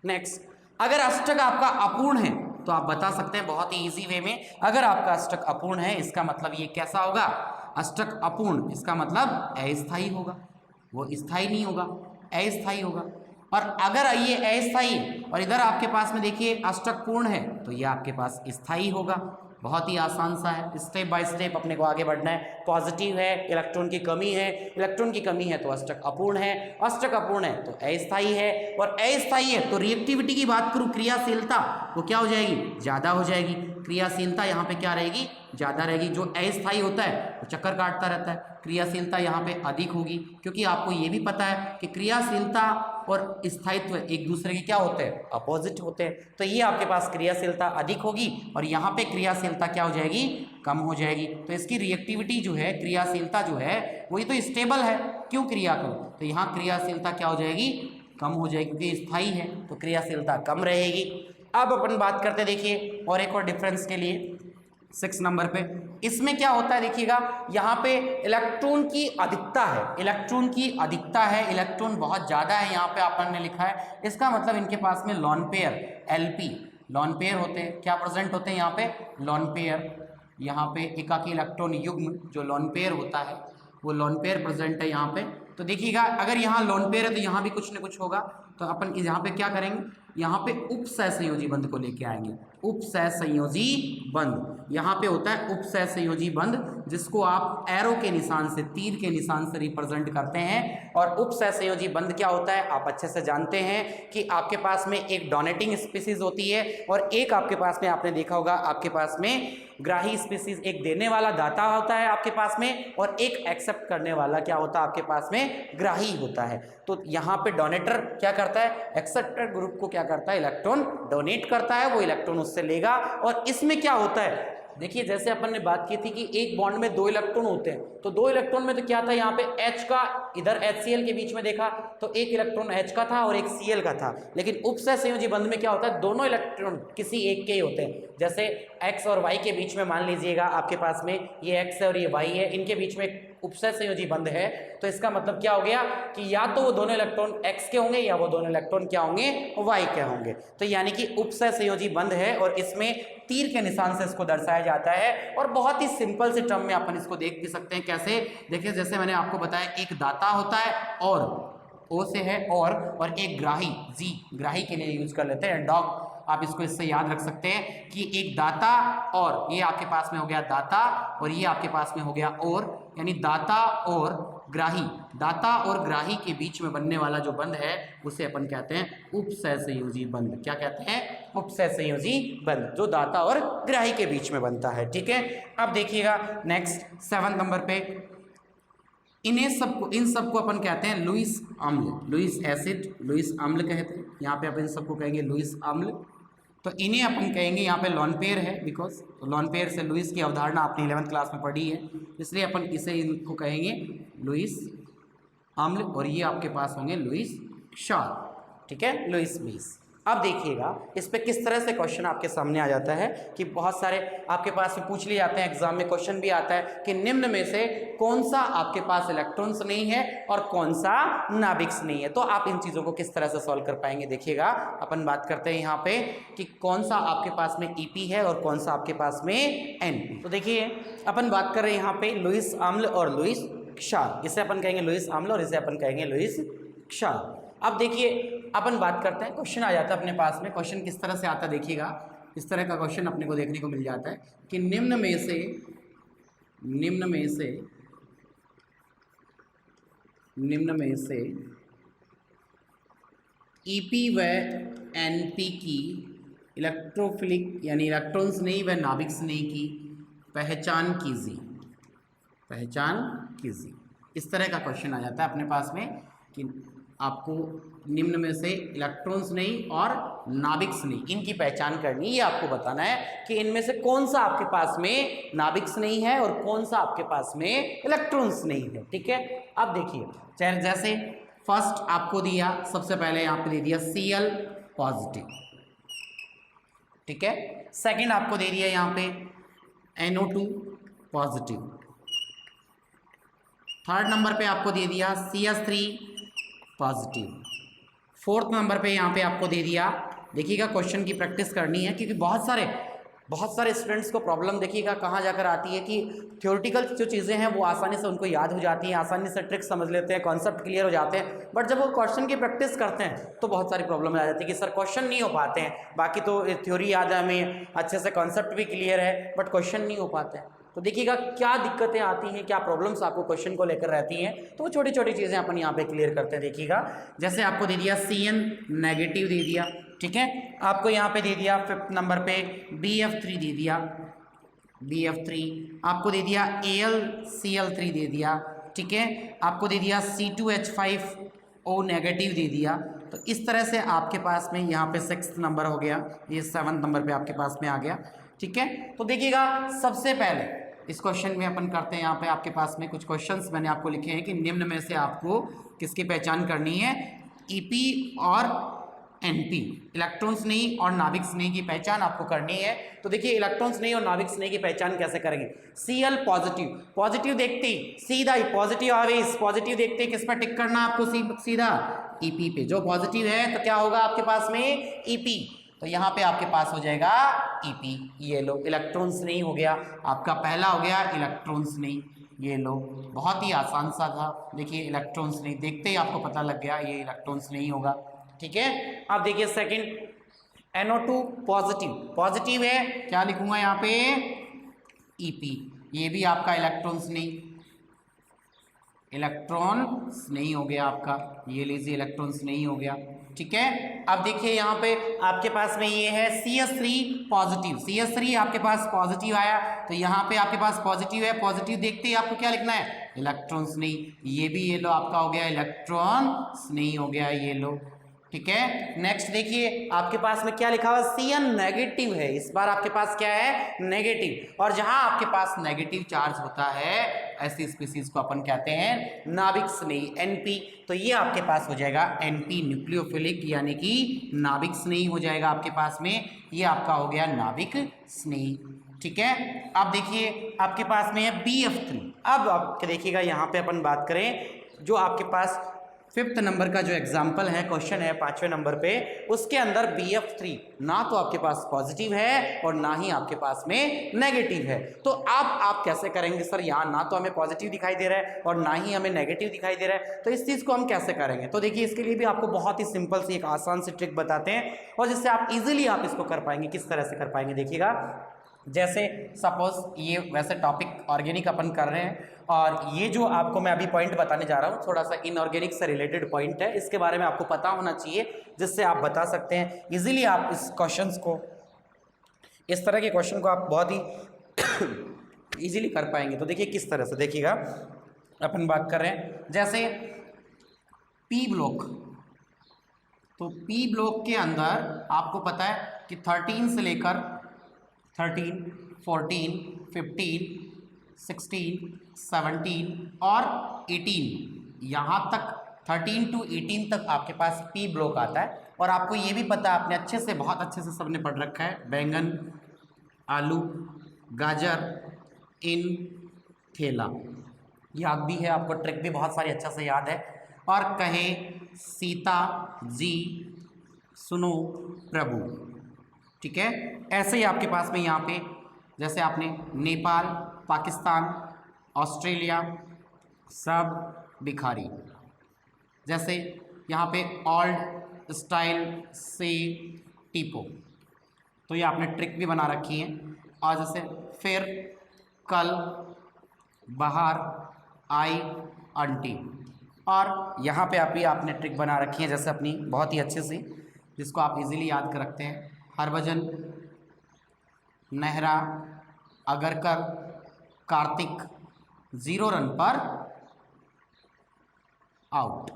नेक्स्ट, अगर अष्टक आपका अपूर्ण है तो आप बता सकते हैं बहुत ही इजी वे में, अगर आपका अष्टक अपूर्ण है इसका मतलब ये कैसा होगा, अष्टक अपूर्ण, इसका मतलब अस्थायी होगा, वो स्थायी नहीं होगा, अस्थायी होगा। और अगर ये अस्थायी और इधर आपके पास में देखिए अष्टक पूर्ण है तो ये आपके पास स्थायी होगा। बहुत ही आसान सा है, स्टेप बाय स्टेप अपने को आगे बढ़ना है। पॉजिटिव है, इलेक्ट्रॉन की कमी है, इलेक्ट्रॉन की कमी है तो अष्टक अपूर्ण है, अष्टक अपूर्ण है तो अस्थायी है, और अस्थायी है तो रिएक्टिविटी की बात करूं, क्रियाशीलता वो क्या हो जाएगी, ज़्यादा हो जाएगी। क्रियाशीलता यहाँ पे क्या रहेगी, ज़्यादा रहेगी। जो अस्थायी होता है वो चक्कर काटता रहता है, क्रियाशीलता यहाँ पे अधिक होगी। क्योंकि आपको ये भी पता है कि क्रियाशीलता और स्थायित्व एक दूसरे के क्या होते हैं, अपोजिट होते हैं। तो ये आपके पास क्रियाशीलता अधिक होगी और यहाँ पे क्रियाशीलता क्या हो जाएगी, कम हो जाएगी। तो इसकी रिएक्टिविटी जो है, क्रियाशीलता जो है वही तो स्टेबल है, क्यों क्रिया को, तो यहाँ क्रियाशीलता क्या हो जाएगी, कम हो जाएगी, क्योंकि स्थायी है तो क्रियाशीलता कम रहेगी। अब अपन बात करते देखिए और एक और डिफरेंस के लिए, 6 नंबर पे इसमें क्या होता है देखिएगा, यहाँ पे इलेक्ट्रॉन की अधिकता है, इलेक्ट्रॉन की अधिकता है, इलेक्ट्रॉन बहुत ज़्यादा है यहाँ पे अपन ने लिखा है। इसका मतलब इनके पास में lone pair LP lone pair होते हैं, क्या प्रेजेंट होते हैं यहाँ पे लॉन पेयर, यहाँ पे एकाकी इलेक्ट्रॉन युग्म जो लॉन पेयर होता है वो लॉन पेयर प्रेजेंट है यहाँ पे। तो देखिएगा अगर यहाँ लॉन पेयर है तो यहाँ भी कुछ न कुछ होगा, तो अपन यहाँ पे क्या करेंगे, यहाँ पे उपसहसंयोजी बंध को लेके आएंगे। उपसहसंयोजी बंध यहाँ पे होता है उपसहसंयोजी बंध, जिसको आप एरो के निशान से, तीर के निशान से रिप्रेजेंट करते हैं। और उपसहसंयोजी बंध क्या होता है आप अच्छे से जानते हैं कि आपके पास में एक डोनेटिंग स्पीसीज होती है और एक आपके पास में, आपने देखा होगा आपके पास में ग्राही स्पीसीज, एक देने वाला दाता होता है आपके पास में और एक एक्सेप्ट करने वाला क्या होता है आपके पास में ग्राही होता है। तो यहाँ पे डोनेटर क्या करता है, एक्सेप्टर ग्रुप को क्या करता है, इलेक्ट्रॉन डोनेट करता है, वो इलेक्ट्रॉन उससे लेगा। और इसमें क्या होता है, देखिए जैसे अपन ने बात की थी कि एक बॉन्ड में 2 इलेक्ट्रॉन होते हैं, तो 2 इलेक्ट्रॉन में तो क्या था यहाँ पे H का, इधर HCl के बीच में देखा तो एक इलेक्ट्रॉन H का था और एक Cl का था। लेकिन उपसहसंयोजी बंध में क्या होता है, दोनों इलेक्ट्रॉन किसी एक के ही होते हैं। जैसे X और Y के बीच में मान लीजिएगा आपके पास में ये X है और ये Y है, इनके बीच में उपसहसंयोजी बंध है, तो इसका मतलब क्या हो गया कि या तो वो दोनों इलेक्ट्रॉन X के होंगे या वो दोनों इलेक्ट्रॉन क्या होंगे, Y के होंगे। तो यानी कि उपसहसंयोजी बंध है और इसमें तीर के निशान से इसको दर्शाया जाता है। और बहुत ही सिंपल से टर्म में अपन इसको देख भी सकते हैं, कैसे देखिए, जैसे मैंने आपको बताया एक दाता होता है और ओ से है और एक ग्राही, जी ग्राही के लिए यूज कर लेते हैं, डॉग, आप इसको इससे याद रख सकते हैं कि एक दाता और ये आपके पास में हो गया दाता और ये आपके पास में हो गया और, यानी दाता और ग्राही, दाता और ग्राही के बीच में बनने वाला जो बंध है उसे अपन कहते हैं उपसहसंयोजी बंध। क्या कहते हैं, उपसहसंयोजी बंध, जो दाता और ग्राही के बीच में बनता है। ठीक है, अब देखिएगा नेक्स्ट 7 नंबर पे, इन सबको अपन कहते हैं लुईस अम्ल, लुईस एसिड, लुईस अम्ल कहते हैं। यहाँ पे अपन इन सबको कहेंगे लुईस अम्ल। तो इन्हें अपन कहेंगे, यहाँ पे लॉन पेयर है बिकॉज तो लॉन पेयर से लुईस की अवधारणा आपने 11th क्लास में पढ़ी है, इसलिए अपन इनको कहेंगे लुईस अम्ल और ये आपके पास होंगे लुईस क्षार। ठीक है, लुईस बेस। अब देखिएगा इस पे किस तरह से क्वेश्चन आपके सामने आ जाता है कि बहुत सारे आपके पास में पूछ लिए जाते हैं, एग्जाम में क्वेश्चन भी आता है कि निम्न में से कौन सा आपके पास इलेक्ट्रॉन्स नहीं है और कौन सा नाभिक्स नहीं है। तो आप इन चीज़ों को किस तरह से सॉल्व कर पाएंगे, देखिएगा अपन बात करते हैं यहाँ पे कि कौन सा आपके पास में EP है और कौन सा आपके पास में NP। तो देखिए अपन बात कर रहे हैं यहाँ पे लुईस अम्ल और लुईस क्षार, इसे अपन कहेंगे लुईस अम्ल और इसे अपन कहेंगे लुईस क्षार। अब देखिए अपन बात करते हैं, क्वेश्चन आ जाता है अपने पास में, क्वेश्चन किस तरह से आता है देखिएगा, इस तरह का क्वेश्चन अपने को देखने को मिल जाता है कि निम्न में से EP व NP की इलेक्ट्रोफिलिक यानी इलेक्ट्रॉन्स नहीं व नाभिक्स नहीं की पहचान कीजिए। इस तरह का क्वेश्चन आ जाता है अपने पास में कि आपको निम्न में से इलेक्ट्रॉन्स नहीं और नाभिक्स नहीं, इनकी पहचान करनी है। ये आपको बताना है कि इनमें से कौन सा आपके पास में नाभिक्स नहीं है और कौन सा आपके पास में इलेक्ट्रॉन्स नहीं है। ठीक है, अब देखिए जैसे फर्स्ट आपको दिया, सबसे पहले यहाँ पे दे दिया Cl पॉजिटिव, ठीक है। सेकंड आपको दे दिया यहाँ पे NO2 पॉजिटिव। थर्ड नंबर पे आपको दे दिया CS3 पॉजिटिव। फोर्थ नंबर पे यहाँ पे आपको दे दिया, देखिएगा क्वेश्चन की प्रैक्टिस करनी है क्योंकि बहुत सारे स्टूडेंट्स को प्रॉब्लम देखिएगा कहाँ जाकर आती है कि थ्योरेटिकल जो चीज़ें हैं वो आसानी से उनको याद हो जाती हैं, आसानी से ट्रिक्स समझ लेते हैं, कॉन्सेप्ट क्लियर हो जाते हैं, बट जब वो क्वेश्चन की प्रैक्टिस करते हैं तो बहुत सारी प्रॉब्लम आ जाती है कि सर क्वेश्चन नहीं हो पाते हैं, बाकी तो थ्योरी याद है हमें अच्छे से, कॉन्सेप्ट भी क्लियर है, बट क्वेश्चन नहीं हो पाते हैं। तो देखिएगा क्या दिक्कतें आती हैं, क्या प्रॉब्लम्स आपको क्वेश्चन को लेकर रहती हैं, तो वो छोटी छोटी चीज़ें अपन यहाँ पे क्लियर करते हैं। देखिएगा जैसे आपको दे दिया CN नेगेटिव दे दिया, ठीक है, आपको यहाँ पे दे दिया फिफ्थ नंबर पे BF3 दे दिया, BF3 आपको दे दिया AlCl3 दे दिया, ठीक है, आपको दे दिया C2H5O नेगेटिव दे दिया। तो इस तरह से आपके पास में यहाँ पे 6th नंबर हो गया, ये 7th नंबर पे आपके पास में आ गया, ठीक है। तो देखिएगा सबसे पहले इस क्वेश्चन में अपन करते हैं, यहाँ पे आपके पास में कुछ क्वेश्चंस मैंने आपको लिखे हैं कि निम्न में से आपको किसकी पहचान करनी है, EP और Np, इलेक्ट्रॉन स्नेही और नाभिक स्नेही की पहचान आपको करनी है। तो देखिए इलेक्ट्रॉन स्नेही और नाभिक स्नेही की पहचान कैसे करेंगे। Cl पॉजिटिव, पॉजिटिव देखते ही सीधा ही पॉजिटिव आवेश, पॉजिटिव देखते ही किस पर टिक करना आपको, सीधा Ep पे। जो पॉजिटिव है तो क्या होगा आपके पास में Ep, तो यहाँ पे आपके पास हो जाएगा Ep। ये लो इलेक्ट्रॉन स्नेही हो गया आपका, पहला हो गया इलेक्ट्रॉन स्नेही। ये लो बहुत ही आसान सा था, देखिए इलेक्ट्रॉन स्नेही देखते ही आपको पता लग गया ये इलेक्ट्रॉन स्नेही होगा, ठीक है। अब देखिए सेकंड NO2 पॉजिटिव, पॉजिटिव है, क्या लिखूंगा यहाँ पे Ep, ये भी आपका इलेक्ट्रॉन स्नेही, इलेक्ट्रॉन स्नेही हो गया आपका, ये लीजिए इलेक्ट्रॉन स्नेही हो गया, ठीक है। अब देखिए यहाँ पे आपके पास में ये है CH3 पॉजिटिव, CH3 आपके पास पॉजिटिव आया, तो यहाँ पे आपके पास पॉजिटिव है, पॉजिटिव देखते ही आपको क्या लिखना है, इलेक्ट्रॉन स्नेही। ये भी ये लो आपका हो गया इलेक्ट्रॉन स्नेही हो गया, ये लो, ठीक है। नेक्स्ट देखिए आपके पास में क्या लिखा हुआ, Cn नेगेटिव है, इस बार आपके पास क्या है नेगेटिव, और जहां आपके पास नेगेटिव चार्ज होता है ऐसी स्पीसीज को अपन कहते हैं नाभिक स्नेही, Np। तो ये आपके पास हो जाएगा Np न्यूक्लियोफिलिक, यानी कि नाभिक स्नेही हो जाएगा आपके पास में, ये आपका हो गया नाभिक स्नेही, ठीक है। अब देखिए आपके पास में है BF3। अब आप देखिएगा यहाँ पे अपन बात करें जो आपके पास 5th नंबर का जो एग्जाम्पल है, क्वेश्चन है 5वें नंबर पे, उसके अंदर BF3 ना तो आपके पास पॉजिटिव है और ना ही आपके पास में नेगेटिव है। तो अब आप कैसे करेंगे सर, यहाँ ना तो हमें पॉजिटिव दिखाई दे रहा है और ना ही हमें नेगेटिव दिखाई दे रहा है, तो इस चीज़ को हम कैसे करेंगे। तो देखिए इसके लिए भी आपको बहुत ही सिंपल सी एक आसान सी ट्रिक बताते हैं, और जिससे आप इजिली आप इसको कर पाएंगे। किस तरह से कर पाएंगे देखिएगा, जैसे सपोज ये वैसे टॉपिक ऑर्गेनिक अपन कर रहे हैं, और ये जो आपको मैं अभी पॉइंट बताने जा रहा हूँ थोड़ा सा इनऑर्गेनिक से रिलेटेड पॉइंट है, इसके बारे में आपको पता होना चाहिए, जिससे आप बता सकते हैं इजीली, आप इस क्वेश्चंस को, इस तरह के क्वेश्चन को आप बहुत ही इजीली कर पाएंगे। तो देखिए किस तरह से, देखिएगा अपन बात कर रहे हैं जैसे पी ब्लॉक, तो पी ब्लॉक के अंदर आपको पता है कि 13 से लेकर 13, 14, 15, 16, 17 और 18, यहाँ तक 13 to 18 तक आपके पास पी ब्लॉक आता है। और आपको ये भी पता है, आपने अच्छे से, बहुत अच्छे से सबने पढ़ रखा है, बैंगन, आलू, गाजर, इन, थेला, याद भी है आपको, ट्रिक भी बहुत सारी अच्छा से याद है। और कहे, सीता, जी, सुनो, प्रभु, ठीक है। ऐसे ही आपके पास में यहाँ पे जैसे आपने नेपाल, पाकिस्तान, ऑस्ट्रेलिया, सब भिखारी, जैसे यहाँ पे ओल्ड स्टाइल से टीपो, तो ये आपने ट्रिक भी बना रखी है। और जैसे फिर, कल, बाहर, आई, आंटी, और यहाँ पे आप भी आपने ट्रिक बना रखी है जैसे अपनी बहुत ही अच्छे से, जिसको आप इजीली याद कर रखते हैं। हरभजन, नेहरा, अगरकर, कार्तिक, 0 रन पर आउट,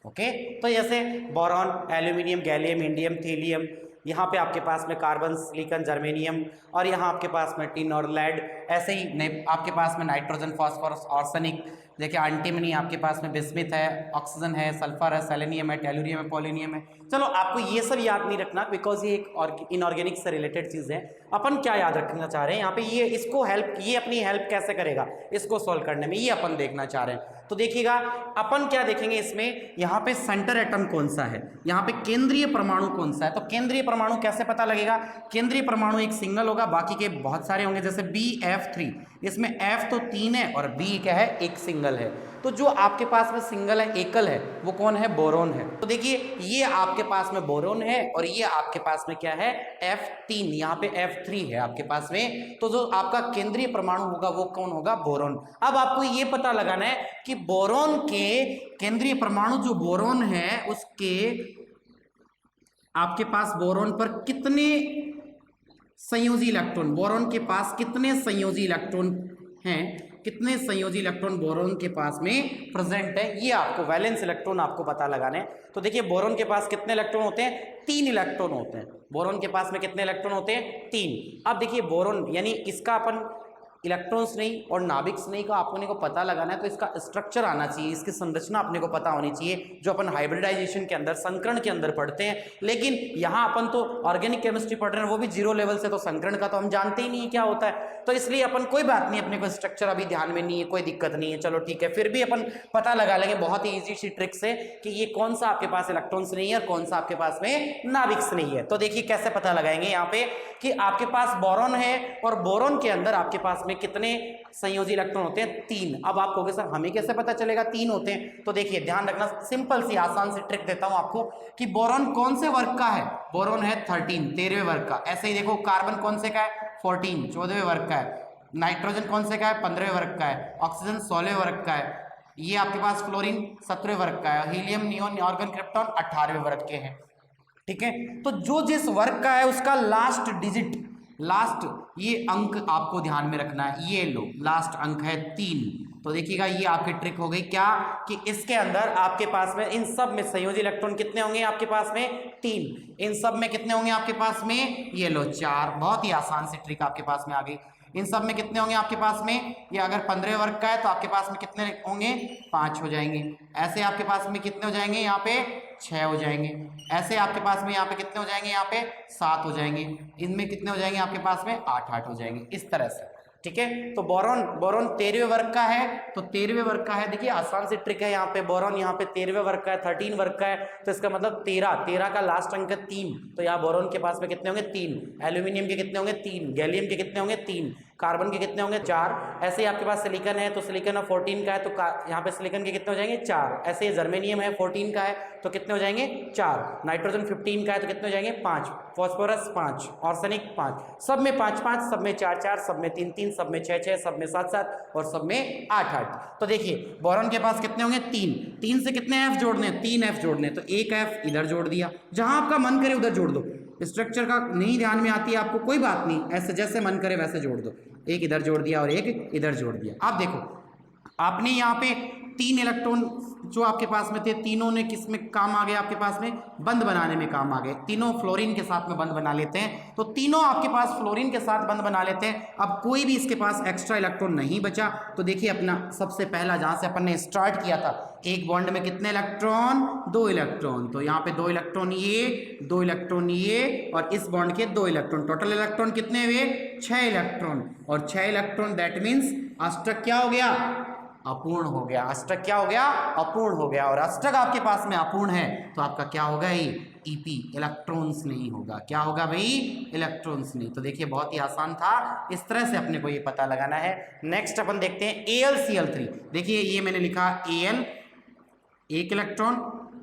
ओके। तो जैसे बोरॉन, एल्यूमिनियम, गैलियम, इंडियम, थीलियम, यहाँ पे आपके पास में कार्बन, सिलिकॉन, जर्मेनियम, और यहाँ आपके पास में टिन और लेड, ऐसे ही आपके पास में नाइट्रोजन, फास्फोरस, आर्सेनिक, देखिए एंटीमनी आपके पास में बिस्मिथ है, ऑक्सीजन है, सल्फर है, सेलेनियम है, टेलुरियम है, पोलिनियम है। चलो आपको ये सब याद नहीं रखना, बिकॉज ये एक इनऑर्गेनिक से रिलेटेड चीज़ है। अपन क्या याद रखना चाह रहे हैं यहाँ पे, ये इसको हेल्प, ये अपनी हेल्प कैसे करेगा इसको सॉल्व करने में, ये अपन देखना चाह रहे हैं। तो देखिएगा अपन क्या देखेंगे इसमें, यहाँ पे सेंटर एटम कौन सा है, यहाँ पे केंद्रीय परमाणु कौन सा है। तो केंद्रीय परमाणु कैसे पता लगेगा, केंद्रीय परमाणु एक सिंगल होगा, बाकी के बहुत सारे होंगे, जैसे BF3, इसमें F तो 3 है और B क्या है, एक सिंगल है। तो जो आपके पास में सिंगल है, एकल है, वो कौन है, बोरोन है। तो देखिए ये आपके पास में बोरोन है और ये आपके पास में क्या है, F3, यहाँ पे F3 है आपके पास में। तो जो आपका केंद्रीय परमाणु होगा वो कौन होगा, बोरोन। अब आपको ये पता लगाना है कि बोरोन के केंद्रीय परमाणु जो बोरोन है उसके आपके पास बोरोन पर कितने संयोजी इलेक्ट्रॉन, बोरोन के पास कितने संयोजी इलेक्ट्रॉन हैं, कितने संयोजी इलेक्ट्रॉन बोरोन के पास में प्रेजेंट है, ये आपको वैलेंस इलेक्ट्रॉन आपको पता लगाना है। तो देखिए बोरोन के पास कितने इलेक्ट्रॉन होते हैं, 3 इलेक्ट्रॉन होते हैं। बोरोन के पास में कितने इलेक्ट्रॉन होते हैं, 3। अब देखिए बोरोन यानी इसका अपन इलेक्ट्रॉन स्नेही और नाभिक स्नेही का अपने को पता लगाना है तो इसका स्ट्रक्चर आना चाहिए, इसकी संरचना अपने को पता होनी चाहिए, जो अपन हाइब्रिडाइजेशन के अंदर, संकरण के अंदर पढ़ते हैं। लेकिन यहाँ अपन तो ऑर्गेनिक केमिस्ट्री पढ़ रहे हैं, वो भी 0 लेवल से, तो संकरण का तो हम जानते ही नहीं है क्या होता है, तो इसलिए अपन कोई बात नहीं, अपने को स्ट्रक्चर अभी ध्यान में नहीं है, कोई दिक्कत नहीं है, चलो ठीक है। फिर भी अपन पता लगा लेंगे बहुत ही ईजी सी ट्रिक से कि ये कौन सा आपके पास इलेक्ट्रॉन स्नेही है और कौन सा आपके पास में नाभिक स्नेही है। तो देखिए कैसे पता लगाएंगे यहाँ पे कि आपके पास बोरॉन है और बोरॉन के अंदर आपके पास में कितने संयोजी इलेक्ट्रॉन होते हैं? 3। अब आप कहोगे सर हमें कैसे पता चलेगा 3 होते हैं? तो देखिए ध्यान रखना, सिंपल सी आसान सी ट्रिक देता हूं आपको कि बोरॉन कौन से वर्ग का है? बोरॉन है 13वें वर्ग का। ऐसे ही देखो कार्बन कौन से का है? 14वें वर्ग का है। नाइट्रोजन कौन से का है? 15वें वर्ग का है। ऑक्सीजन 16वें वर्ग का है। ये आपके पास फ्लोरीन 17वें वर्ग का है। हीलियम, नियोन, आर्गन, क्रिप्टॉन 18वें वर्ग के हैं। ठीक है, तो जो जिस वर्ग का है उसका लास्ट डिजिट, लास्ट ये अंक आपको ध्यान में रखना है। ये लो लास्ट अंक है 3। तो देखिएगा ये आपकी ट्रिक हो गई क्या कि इसके अंदर आपके पास में इन सब में संयोजी इलेक्ट्रॉन कितने होंगे आपके पास में? 3। इन सब में कितने होंगे आपके पास में? ये लो 4। बहुत ही आसान सी ट्रिक आपके पास में आ गई। इन सब में कितने होंगे आपके पास में? ये अगर 15 वर्ग का है तो आपके पास में कितने होंगे? 5 हो जाएंगे। ऐसे आपके पास में कितने हो जाएंगे? यहाँ पे 6 हो जाएंगे। ऐसे आपके पास में यहाँ पे कितने हो जाएंगे? यहाँ पे 7 हो जाएंगे। इनमें कितने हो जाएंगे आपके पास में? 8 हो जाएंगे, इस तरह से। ठीक है, तो बोरॉन 13वें वर्ग का है, तो 13वें वर्ग का है। देखिए आसान सी ट्रिक है यहाँ पे, बोरॉन यहाँ पे 13वें वर्ग का है, 13 वर्ग का है, तो इसका मतलब 13 का लास्ट अंक है 3। तो यहाँ बोरॉन के पास में कितने होंगे? 3। एल्यूमिनियम के कितने होंगे? 3। गैलियम के कितने होंगे? 3। कार्बन के कितने होंगे? 4। ऐसे ही आपके पास सिलिकॉन है, तो सिलिकॉन 14 का है, तो यहाँ पे सिलिकॉन के कितने हो जाएंगे? 4। ऐसे ही जर्मेनियम है 14 का है, तो कितने हो जाएंगे? 4। नाइट्रोजन 15 का है, तो कितने हो जाएंगे? 5। फॉस्फोरस 5। आर्सेनिक 5। सब में 5-5, सब में 4-4, सब में 3-3, सब में 6-6, सब में 7-7 और सब में 8-8। तो देखिए बोरॉन के पास कितने होंगे? 3। 3 से कितने एफ जोड़ने? 3 एफ जोड़ने, तो एक एफ इधर जोड़ दिया, जहां आपका मन करे उधर जोड़ दो। स्ट्रक्चर का नहीं ध्यान में आती है आपको, कोई बात नहीं, ऐसे जैसे मन करे वैसे जोड़ दो। एक इधर जोड़ दिया और एक इधर जोड़ दिया। आप देखो आपने यहाँ पे 3 इलेक्ट्रॉन जो आपके पास में थे, तीनों ने किस में काम आ गए? आपके पास में बंध बनाने में काम आ गए। तीनों फ्लोरीन के साथ में बंध बना लेते हैं, तो तीनों आपके पास फ्लोरीन के साथ बंध बना लेते हैं। अब कोई भी इसके पास एक्स्ट्रा इलेक्ट्रॉन नहीं बचा। तो देखिए अपना सबसे पहला जहां से अपन ने स्टार्ट किया था, एक बॉन्ड में कितने इलेक्ट्रॉन? 2 इलेक्ट्रॉन। तो यहाँ पे 2 इलेक्ट्रॉन ये, 2 इलेक्ट्रॉन ये, और इस बॉन्ड के 2 इलेक्ट्रॉन। टोटल इलेक्ट्रॉन कितने हुए? 6 इलेक्ट्रॉन। और 6 इलेक्ट्रॉन दैट मीन्स अष्टक क्या हो गया? अपूर्ण हो गया। अष्टक क्या हो गया? अपूर्ण हो गया। और अष्टक आपके पास में अपूर्ण है तो आपका क्या होगा? ये ईपी, इलेक्ट्रॉन्स नहीं होगा। क्या होगा भाई? इलेक्ट्रॉन्स नहीं। तो देखिए बहुत ही आसान था, इस तरह से अपने को ये पता लगाना है। नेक्स्ट अपन देखते हैं AlCl3। देखिए ये मैंने लिखा Al, 1 इलेक्ट्रॉन,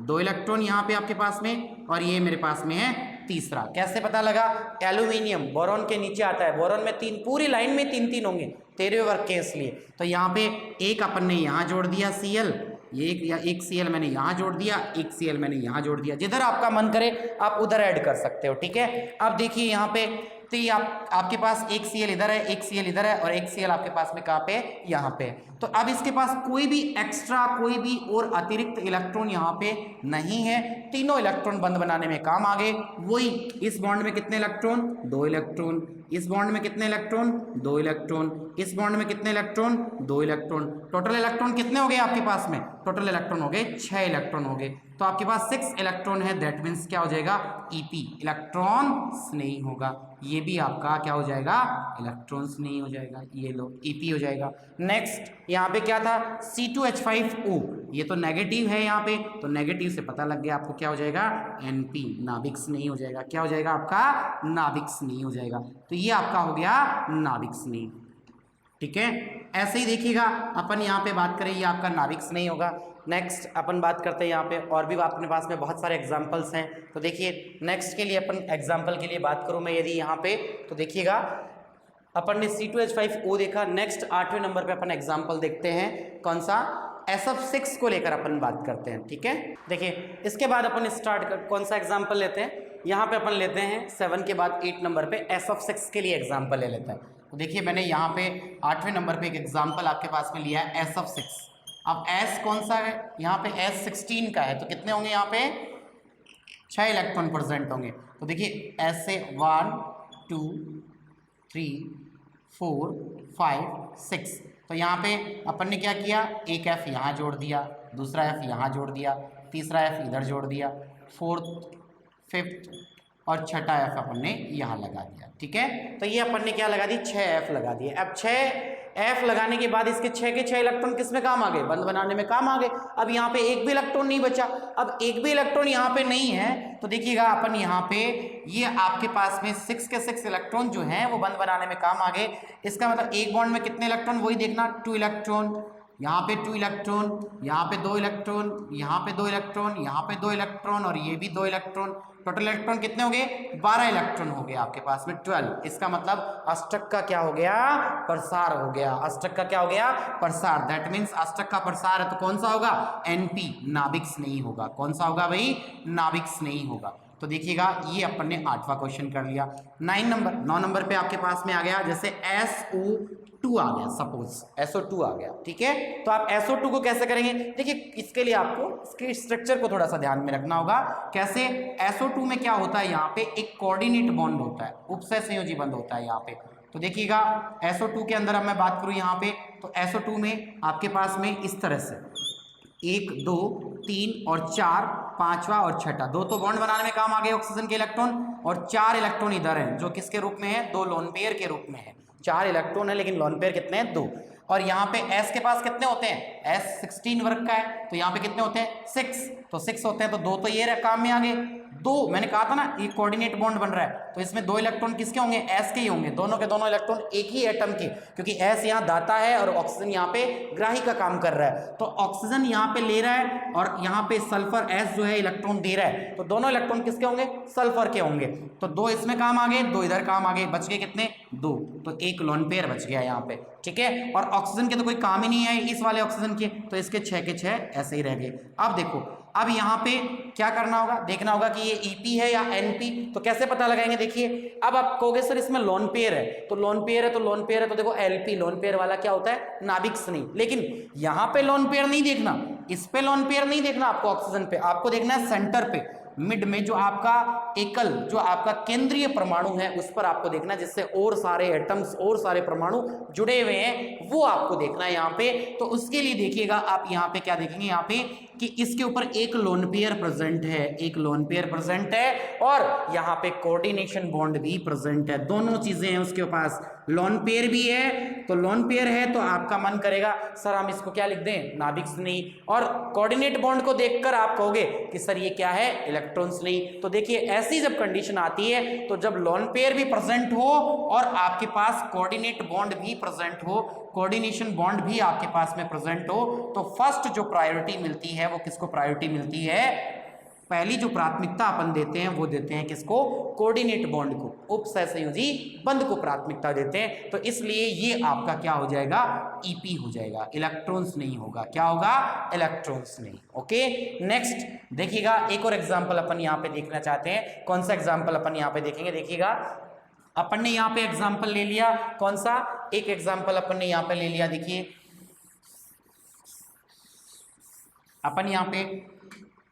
2 इलेक्ट्रॉन यहाँ पे आपके पास में, और ये मेरे पास में है तीसरा। कैसे पता लगा? एल्यूमिनियम बोरॉन के नीचे आता है, बोरॉन में 3, पूरी लाइन में 3-3 होंगे, 13वें वर्ग के, इसलिए तो यहाँ पे एक अपन ने यहाँ जोड़ दिया Cl, एक Cl मैंने यहाँ जोड़ दिया, एक Cl मैंने यहाँ जोड़ दिया। जिधर आपका मन करे आप उधर ऐड कर सकते हो। ठीक है, अब देखिए यहाँ पे तो ये आपके पास एक Cl इधर है, एक Cl इधर है, और एक Cl आपके पास में कहाँ पे? यहाँ पे। तो अब इसके पास कोई भी एक्स्ट्रा, कोई भी और अतिरिक्त इलेक्ट्रॉन यहाँ पे नहीं है। तीनों इलेक्ट्रॉन बंध बनाने में काम आ गए। वही इस बॉन्ड में कितने इलेक्ट्रॉन? 2 इलेक्ट्रॉन। इस बॉन्ड में कितने इलेक्ट्रॉन? 2 इलेक्ट्रॉन। इस बॉन्ड में कितने इलेक्ट्रॉन? 2 इलेक्ट्रॉन। टोटल इलेक्ट्रॉन कितने हो गए आपके पास में? टोटल इलेक्ट्रॉन हो गए 6 इलेक्ट्रॉन हो गए। तो आपके पास 6 इलेक्ट्रॉन है, दैट मीन्स क्या हो जाएगा? ईपी, इलेक्ट्रॉन्स नहीं होगा। ये भी आपका क्या हो जाएगा? इलेक्ट्रॉन्स नहीं हो जाएगा। ये लो ईपी हो जाएगा। नेक्स्ट यहाँ पे क्या था? C2H5O, ये तो नेगेटिव है यहाँ पे, तो नेगेटिव से पता लग गया आपको क्या हो जाएगा? NP, नाभिक्स नहीं हो जाएगा। क्या हो जाएगा आपका? नाभिक्स नहीं हो जाएगा। तो ये आपका हो गया नाभिक्स नहीं। ठीक है, ऐसे ही देखिएगा अपन यहाँ पे बात करें, ये आपका नाभिक्स नहीं होगा। नेक्स्ट अपन बात करते हैं यहाँ पे, और भी अपने पास में बहुत सारे एग्जाम्पल्स हैं। तो देखिए नेक्स्ट के लिए अपन एग्जाम्पल के लिए बात करूँ मैं यदि यहाँ पे, तो देखिएगा अपन ने C2H5O देखा। नेक्स्ट 8वें नंबर पे अपन एग्जाम्पल देखते हैं, कौन सा? SF6 को लेकर अपन बात करते हैं। ठीक है, देखिए इसके बाद अपन कौन सा एग्जाम्पल लेते हैं? यहाँ पे अपन लेते हैं 7 के बाद 8 नंबर पे SF6 के लिए एग्जाम्पल ले लेते हैं। तो देखिए मैंने यहाँ पे 8वें नंबर पे एक एग्जाम्पल आपके पास में लिया है SF6। अब S कौन सा है? यहाँ पे S16 का है, तो कितने होंगे यहाँ पे? 6 इलेक्ट्रॉन प्रेजेंट होंगे। तो देखिए S से 1 2 3 4 5 6। तो यहाँ पे अपन ने क्या किया, एक F यहाँ जोड़ दिया, दूसरा F यहाँ जोड़ दिया, तीसरा F इधर जोड़ दिया, फोर्थ फिफ्थ और छठा F अपन ने यहाँ लगा दिया। ठीक है, तो ये अपन ने क्या लगा दी, 6 F लगा दिए। अब 6 F लगाने के बाद इसके 6 के 6 इलेक्ट्रॉन किस में काम आ गए, बंध बनाने में काम आ गए। अब यहाँ पे एक भी इलेक्ट्रॉन नहीं बचा। अब एक भी इलेक्ट्रॉन यहाँ पे नहीं है तो देखिएगा अपन यहाँ पे ये आपके पास में 6 के 6 इलेक्ट्रॉन जो हैं वो बंध बनाने में काम आ गए। इसका मतलब एक बॉन्ड में कितने इलेक्ट्रॉन, वही देखना, 2 इलेक्ट्रॉन, यहाँ पे 2 इलेक्ट्रॉन, यहाँ पे 2 इलेक्ट्रॉन, यहाँ पे 2 इलेक्ट्रॉन, यहाँ पे 2 इलेक्ट्रॉन और ये भी 2 इलेक्ट्रॉन। टोटल इलेक्ट्रॉन कितने हो गए, 12 इलेक्ट्रॉन हो गए आपके पास में, 12। इसका मतलब अष्टक का क्या हो गया, प्रसार हो गया। अष्टक का क्या हो गया, प्रसार। दैट मीन्स अष्टक का प्रसार है तो कौन सा होगा, NP, नाभिक स्नेही होगा। कौन सा होगा भाई, नाभिक स्नेही होगा। तो देखिएगा ये अपन ने 8वां क्वेश्चन कर लिया। 9 नंबर पे आपके पास में आ गया, जैसे SO2 आ गया, सपोज SO2 आ गया। ठीक है, तो आप SO2 को कैसे करेंगे, देखिए इसके लिए आपको इसके स्ट्रक्चर को थोड़ा सा ध्यान में रखना होगा। कैसे, SO2 में क्या होता है, यहाँ पे एक कोऑर्डिनेट बॉन्ड होता है, उपसय संयोजी बंध होता है यहाँ पे। तो देखिएगा SO2 के अंदर अब मैं बात करूँ यहाँ पे, तो SO2 में आपके पास में इस तरह से 1 2 3 और 4, 5वां और छठा, 2 तो बॉन्ड बनाने में काम आ गए ऑक्सीजन के इलेक्ट्रॉन, और 4 इलेक्ट्रॉन इधर हैं जो किसके रूप में है, 2 लोन पेयर के रूप में है। 4 इलेक्ट्रॉन है लेकिन लोन पेयर कितने हैं, 2। और यहाँ पे S के पास कितने होते हैं, S 16 वर्ग का है, तो यहाँ पे कितने होते हैं, 6। तो 6 होते हैं तो 2 तो ये काम में आ गए। 2 मैंने कहा था ना ये कोऑर्डिनेट बॉन्ड बन रहा है, तो इसमें 2 इलेक्ट्रॉन किसके होंगे, S के ही होंगे। दोनों के दोनों इलेक्ट्रॉन एक ही एटम के, क्योंकि S यहाँ दाता है और ऑक्सीजन यहाँ पे ग्राही का काम कर रहा है। तो ऑक्सीजन यहाँ पे ले रहा है और यहाँ पे सल्फर S जो है इलेक्ट्रॉन दे रहा है, तो दोनों इलेक्ट्रॉन किसके होंगे, सल्फर के होंगे। तो 2 इसमें काम आ गए, 2 इधर काम आ गए, बच गए कितने, 2। तो एक लोन पेयर बच गया यहाँ पे। ठीक है, और ऑक्सीजन के तो कोई काम ही नहीं है इस वाले ऑक्सीजन के, तो इसके 6 के 6 ऐसे ही रह गए। अब देखो, अब यहाँ पे क्या करना होगा, देखना होगा कि ये EP है या NP। तो कैसे पता लगाएंगे, देखिए अब आप कहोगे सर इसमें लोन पेयर है, तो लोन पेयर है तो लोन पेयर है, तो देखो LP लोन पेयर वाला क्या होता है, नाभिक स्नेही। लेकिन यहाँ पे लोन पेयर नहीं देखना, इस पे लोन पेयर नहीं देखना आपको, ऑक्सीजन पे आपको देखना है सेंटर पे, मिड में जो आपका एकल, जो आपका केंद्रीय परमाणु है उस पर आपको देखना है, जिससे और सारे एटम्स और सारे परमाणु जुड़े हुए हैं वो आपको देखना है यहाँ पे। तो उसके लिए देखिएगा आप यहाँ पे क्या देखेंगे, यहाँ पे कि इसके ऊपर एक लोन पेयर प्रेजेंट है, एक लोन पेयर प्रेजेंट है, और यहाँ पे कोऑर्डिनेशन बॉन्ड भी प्रेजेंट है। दोनों चीजें हैं उसके पास, लोन पेयर भी है, तो लोन पेयर है तो आपका मन करेगा सर हम इसको क्या लिख दें, नाभिक स्नेही। और कोऑर्डिनेट बॉन्ड को देखकर आप कहोगे कि सर ये क्या है, इलेक्ट्रॉन स्नेही। तो देखिए ऐसी जब कंडीशन आती है, तो जब लोन पेयर भी प्रेजेंट हो और आपके पास कोऑर्डिनेट बॉन्ड भी प्रेजेंट हो, कोऑर्डिनेशन बॉन्ड भी आपके पास में प्रेजेंट हो, तो फर्स्ट जो प्रायोरिटी मिलती है वो किसको प्रायोरिटी मिलती है, पहली जो प्राथमिकता अपन देते हैं वो देते हैं किसको, कोऑर्डिनेट बॉन्ड को, उपसय संयोजी बंध को प्राथमिकता देते हैं। तो इसलिए ये आपका क्या हो जाएगा, EP हो जाएगा, इलेक्ट्रॉन्स नहीं होगा। क्या होगा, इलेक्ट्रॉन्स नहीं। ओके, नेक्स्ट देखिएगा एक और एग्जांपल अपन यहाँ पे देखना चाहते हैं। कौन सा एग्जांपल अपन यहाँ पे देखेंगे, देखिएगा अपन ने यहाँ पे एग्जांपल ले लिया, कौन सा, एक एग्जांपल अपन ने यहाँ पे ले लिया। देखिए अपन यहाँ पे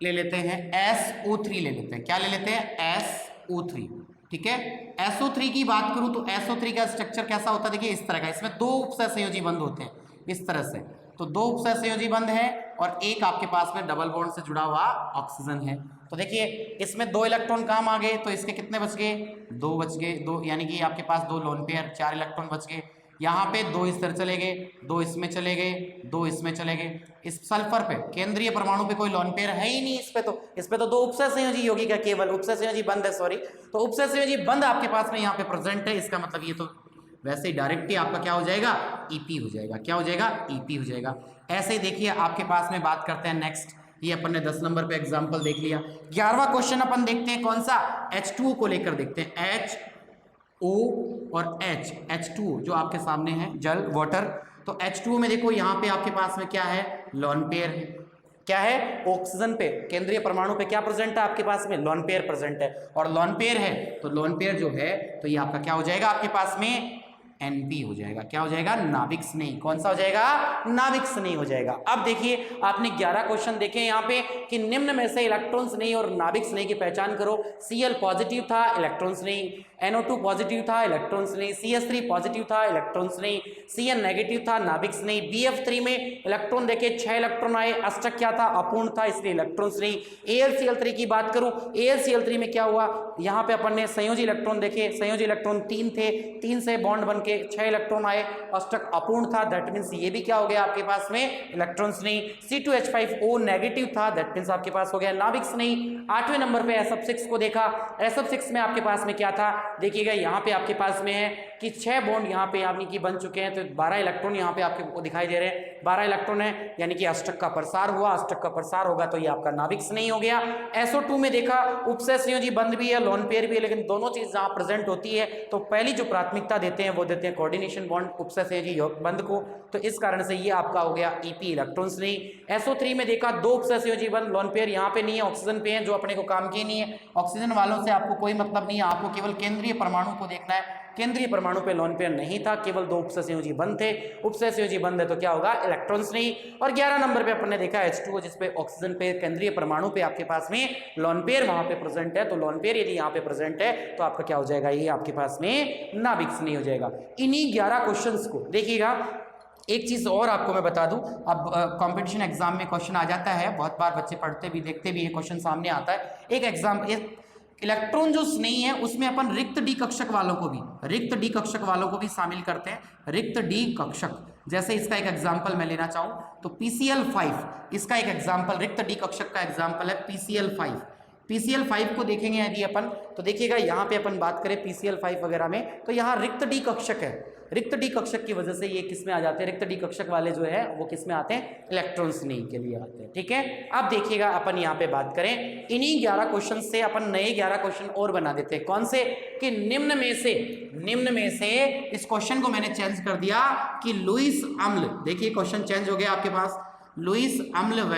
ले लेते हैं SO3 ले लेते हैं, क्या ले लेते हैं, SO3। ठीक है, SO3 की बात करूं तो SO3 का स्ट्रक्चर कैसा होता है, देखिए इस तरह का, इसमें 2 उपसय संयोजी बंध होते हैं इस तरह से। तो 2 उपसय संयोजी बंध है और एक आपके पास में डबल बॉन्ड से जुड़ा हुआ ऑक्सीजन है। तो देखिए इसमें 2 इलेक्ट्रॉन काम आ गए, तो इसके कितने बच गए, 2 बच गए, 2 यानी कि आपके पास 2 लोन पेयर, 4 इलेक्ट्रॉन बच गए। यहाँ पे 2 इस तरह चले गए, 2 इसमें चले गए, 2 इसमें चले गए। इस सल्फर पे केंद्रीय परमाणु पे कोई लोन पेयर है ही नहीं, इस पे तो 2 उपसय संयोजी यौगिक, केवल उपसय संयोजी बंध है, सॉरी। तो उपसय संयोजी बंध आपके पास में यहाँ पे प्रेजेंट है, इसका मतलब ये तो वैसे ही डायरेक्ट ही आपका क्या हो जाएगा, EP हो जाएगा। क्या हो जाएगा, EP हो जाएगा। ऐसे ही देखिए आपके पास में बात करते हैं नेक्स्ट, ये अपन ने 10 नंबर पे एग्जाम्पल देख लिया। 11वां क्वेश्चन अपन देखते हैं, कौन सा, H2O को लेकर देखते हैं। HO और H2O जो आपके सामने है, जल, वाटर। तो H2O में देखो यहाँ पे आपके पास में क्या है, लोन पेयर है। क्या है, ऑक्सीजन पे केंद्रीय परमाणु पे क्या प्रेजेंट है आपके पास में, लोन पेयर प्रेजेंट है। और लोन पेयर है तो लोन पेयर जो है तो ये आपका क्या हो जाएगा, आपके पास में NP हो जाएगा। क्या हो जाएगा, नाभिक स्नेही। कौन सा हो जाएगा, नाभिक स्नेही हो जाएगा। अब देखिए आपने 11 क्वेश्चन देखे यहाँ पे कि निम्न में से इलेक्ट्रॉन स्नेही और नाभिक स्नेही की पहचान करो। Cl पॉजिटिव था, इलेक्ट्रॉन स्नेही। NO2 पॉजिटिव था, इलेक्ट्रॉन्स नहीं। CH3 पॉजिटिव था, इलेक्ट्रॉन्स नहीं। Cn नेगेटिव था, नाभिक्स नहीं। BF3 में इलेक्ट्रॉन देखे 6 इलेक्ट्रॉन आए, अष्टक क्या था, अपूर्ण था, इसलिए इलेक्ट्रॉन्स नहीं। AlCl3 की बात करूं, AlCl3 में क्या हुआ, यहाँ पे अपन ने संयोजी इलेक्ट्रॉन देखे, संयोजी इलेक्ट्रॉन 3 थे, 3 से बॉन्ड बन के 6 इलेक्ट्रॉन आए, अष्टक अपूर्ण था, दैट मीन्स ये भी क्या हो गया आपके पास में, इलेक्ट्रॉन्स नहीं। C2H5O नेगेटिव था, दैट मीन्स आपके पास हो गया नाभिक्स नहीं। 8वें नंबर पे SF6 को देखा, SF6 में आपके पास में क्या था, देखिएगा यहाँ पे आपके पास में है कि 6 बॉन्ड यहाँ पे यानी कि बन चुके हैं, तो 12 इलेक्ट्रॉन यहाँ पे आपको दिखाई दे रहे हैं, 12 इलेक्ट्रॉन है, यानी कि अष्टक का प्रसार हुआ, अष्टक का प्रसार होगा तो ये आपका नाभिक्स नहीं हो गया। SO2 में देखा उपसय संयोजी बंध भी है, लोन पेयर भी है, लेकिन दोनों चीज जहां प्रेजेंट होती है तो पहली जो प्राथमिकता देते हैं वो देते हैं कोऑर्डिनेशन बॉन्ड उपसय संयोजी बंध को, तो इस कारण से ये आपका हो गया EP, इलेक्ट्रॉन्स नहीं। SO3 में देखा 2 उपसय संयोजी बंध, लोन पेयर यहाँ पे नहीं है, ऑक्सीजन पे है, जो अपने को काम की नहीं है, ऑक्सीजन वालों से आपको कोई मतलब नहीं है, आपको केवल केंद्रीय परमाणु को देखना है। केंद्रीय परमाणु पे लोन पेयर नहीं था, केवल 2 उपसय संयोजी बंध थे, उपसय संयोजी बंध है तो क्या होगा, इलेक्ट्रॉन्स नहीं। और 11 नंबर पे अपन ने देखा H2O, जिसपे ऑक्सीजन पे केंद्रीय परमाणु पे आपके पास में लोन पेयर वहां पे प्रेजेंट है, तो लोन पेयर यदि यहाँ पे प्रेजेंट है तो आपका क्या हो जाएगा, ये आपके पास में नाभिक्स नहीं हो जाएगा। इन्हीं 11 क्वेश्चंस को देखिएगा। एक चीज और आपको मैं बता दूं, अब कंपटीशन एग्जाम में क्वेश्चन आ जाता है, बहुत बार बच्चे पढ़ते भी देखते भी ये क्वेश्चन सामने आता है। एक एग्जाम इलेक्ट्रॉन जो स्नेही है उसमें अपन रिक्त डी कक्षक वालों को भी, रिक्त डी कक्षक वालों को भी शामिल करते हैं, रिक्त डी कक्षक। जैसे इसका एक एग्जांपल मैं लेना चाहूं तो PCl5, इसका एक एग्जांपल रिक्त डी कक्षक का एग्जांपल है PCl5। PCl5 को देखेंगे यदि अपन, तो देखिएगा यहाँ पे अपन बात करें PCl5 वगैरह में, तो यहाँ रिक्त डी कक्षक है, रिक्त डी कक्षक की वजह से ये किस में आ जाते हैं, रिक्त डी कक्षक वाले जो है वो किस में आते हैं, इलेक्ट्रॉन्स नहीं के लिए आते हैं। ठीक है, अब देखिएगा अपन यहाँ पे बात करें, इन्हीं 11 क्वेश्चन से अपन नए 11 क्वेश्चन और बना देते हैं। कौन से, कि निम्न में से इस क्वेश्चन को मैंने चेंज कर दिया कि लुईस अम्ल, देखिए क्वेश्चन चेंज हो गया आपके पास, लुईस अम्ल व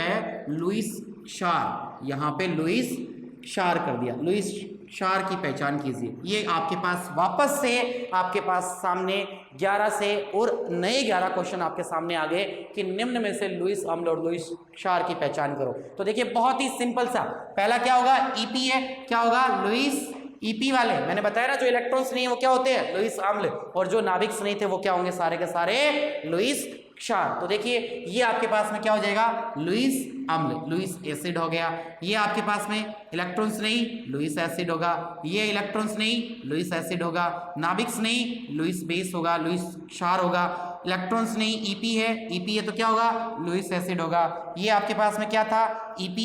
लुईस क्षार, यहाँ पे लुईस क्षार कर दिया, लुईस क्षार की पहचान कीजिए। ये आपके पास वापस से आपके पास सामने 11 से और नए 11 क्वेश्चन आपके सामने आ गए कि निम्न में से लुईस अम्ल और लुईस क्षार की पहचान करो। तो देखिए बहुत ही सिंपल सा, पहला क्या होगा, EP है, क्या होगा, लुईस EP वाले मैंने बताया ना, जो इलेक्ट्रॉन्स नहीं है वो क्या होते हैं, लुईस अम्ल, और जो नाभिक्स नहीं थे वो क्या होंगे, सारे के सारे लुईस क्षार। तो देखिए ये आपके पास में क्या हो जाएगा, लुईस अम्ल, लुईस एसिड हो गया। ये आपके पास में इलेक्ट्रॉन्स नहीं, लुईस एसिड होगा, ये इलेक्ट्रॉन्स नहीं, लुईस एसिड होगा, नाभिक्स नहीं, लुईस बेस होगा, लुईस क्षार होगा, इलेक्ट्रॉन्स नहीं, EP है तो क्या होगा, लुईस एसिड होगा। ये आपके पास में क्या था, EP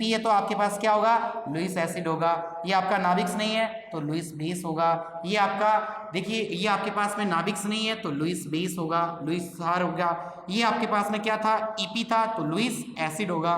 है तो आपके पास क्या होगा, लुईस एसिड होगा। ये आपका नाभिक्स नहीं है तो लुईस बेस होगा। ये आपका देखिए, ये आपके पास में नाभिक्स नहीं है तो लुईस बेस होगा, लुईस क्षार होगा। ये आपके पास में क्या था, EP था तो लुईस एसिड होगा,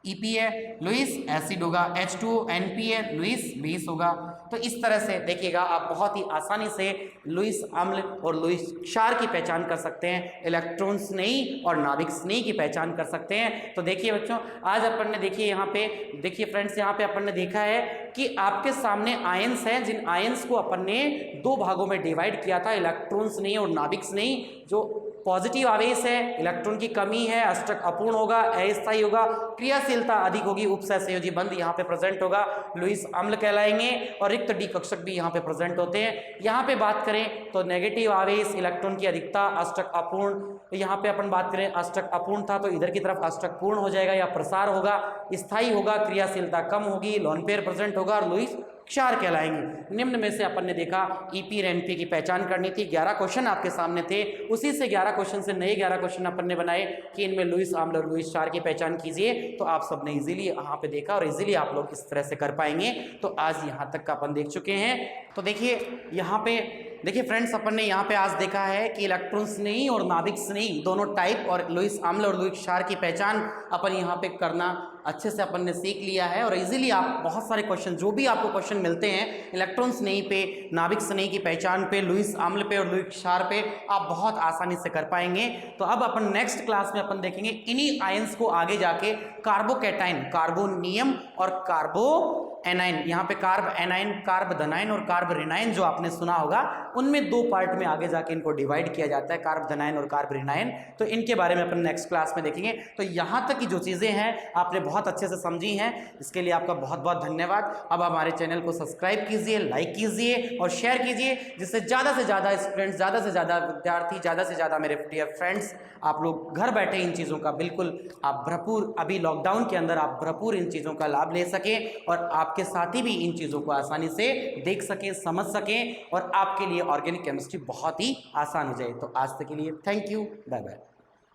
EP है लुईस एसिड होगा, H2O NP है लुईस बेस होगा। तो इस तरह से देखिएगा आप बहुत ही आसानी से लुईस अम्ल और लुईस क्षार की पहचान कर सकते हैं, इलेक्ट्रॉन्स नहीं और नाभिक्स नहीं की पहचान कर सकते हैं। तो देखिए बच्चों, आज अपन ने देखिए यहाँ पे, देखिए फ्रेंड्स, यहाँ पे अपन ने देखा है कि आपके सामने आयंस हैं, जिन आयंस को अपन ने 2 भागों में डिवाइड किया था, इलेक्ट्रॉन्स नहीं और नाभिक्स नहीं। जो पॉजिटिव आवेश है, इलेक्ट्रॉन की कमी है, अष्टक अपूर्ण होगा, अस्थायी होगा, क्रियाशीलता अधिक होगी, उपसय संयोजी बंध यहाँ पे प्रेजेंट होगा, लुईस अम्ल कहलाएंगे। और रिक्त डी कक्षक भी यहाँ पे प्रेजेंट होते हैं। यहाँ पे बात करें तो नेगेटिव आवेश, इलेक्ट्रॉन की अधिकता, अष्टक अपूर्ण, तो यहाँ पे अपन बात करें अष्टक अपूर्ण था तो इधर की तरफ अष्टक पूर्ण हो जाएगा या प्रसार होगा, स्थायी होगा, क्रियाशीलता कम होगी, लोन पेयर प्रेजेंट होगा और लुईस क्षार कहलाएंगे। निम्न में से अपन ने देखा EP और NP की पहचान करनी थी। 11 क्वेश्चन आपके सामने थे, उसी से 11 क्वेश्चन से नए 11 क्वेश्चन अपन ने बनाए कि इनमें लुईस अम्ल और लुईस क्षार की पहचान कीजिए। तो आप सबने इजीली यहाँ पे देखा और इजीली आप लोग इस तरह से कर पाएंगे। तो आज यहाँ तक का अपन देख चुके हैं। तो देखिए यहाँ पे देखिए फ्रेंड्स, अपन ने यहाँ पे आज देखा है कि इलेक्ट्रॉन्स नहीं और नाभिक्स नहीं दोनों टाइप और लुईस अम्ल और लुईस क्षार की पहचान अपन यहाँ पे करना अच्छे से अपन ने सीख लिया है। और इजीली आप बहुत सारे क्वेश्चन, जो भी आपको क्वेश्चन मिलते हैं इलेक्ट्रॉन्स नहीं पे, नाभिक्स नहीं की पहचान पे, लुईस अम्ल पे और लुईस क्षार पे, आप बहुत आसानी से कर पाएंगे। तो अब अपन नेक्स्ट क्लास में अपन देखेंगे इन्हीं आयंस को आगे जाके कार्बोकैटायन, कार्बोनियम और कार्बो एनाइन, यहाँ पे कार्ब एनाइन, कार्ब धनाइन और कार्ब रिनाइन जो आपने सुना होगा, उनमें दो पार्ट में आगे जाके इनको डिवाइड किया जाता है, कार्ब धनाइन और कार्ब रिनाइन। तो इनके बारे में अपन नेक्स्ट क्लास में देखेंगे। तो यहाँ तक की जो चीज़ें हैं आपने बहुत अच्छे से समझी हैं, इसके लिए आपका बहुत बहुत धन्यवाद। अब हमारे चैनल को सब्सक्राइब कीजिए, लाइक कीजिए और शेयर कीजिए, जिससे ज़्यादा से ज़्यादा स्टूडेंट्स, ज़्यादा से ज़्यादा विद्यार्थी, ज़्यादा से ज़्यादा मेरे डियर फ्रेंड्स, आप लोग घर बैठे इन चीज़ों का बिल्कुल आप भरपूर, अभी लॉकडाउन के अंदर आप भरपूर इन चीज़ों का लाभ ले सकें और आपके साथी भी इन चीज़ों को आसानी से देख सकें, समझ सकें और आपके लिए ऑर्गेनिक केमिस्ट्री बहुत ही आसान हो जाए। तो आज तक के लिए थैंक यू, बाय बाय।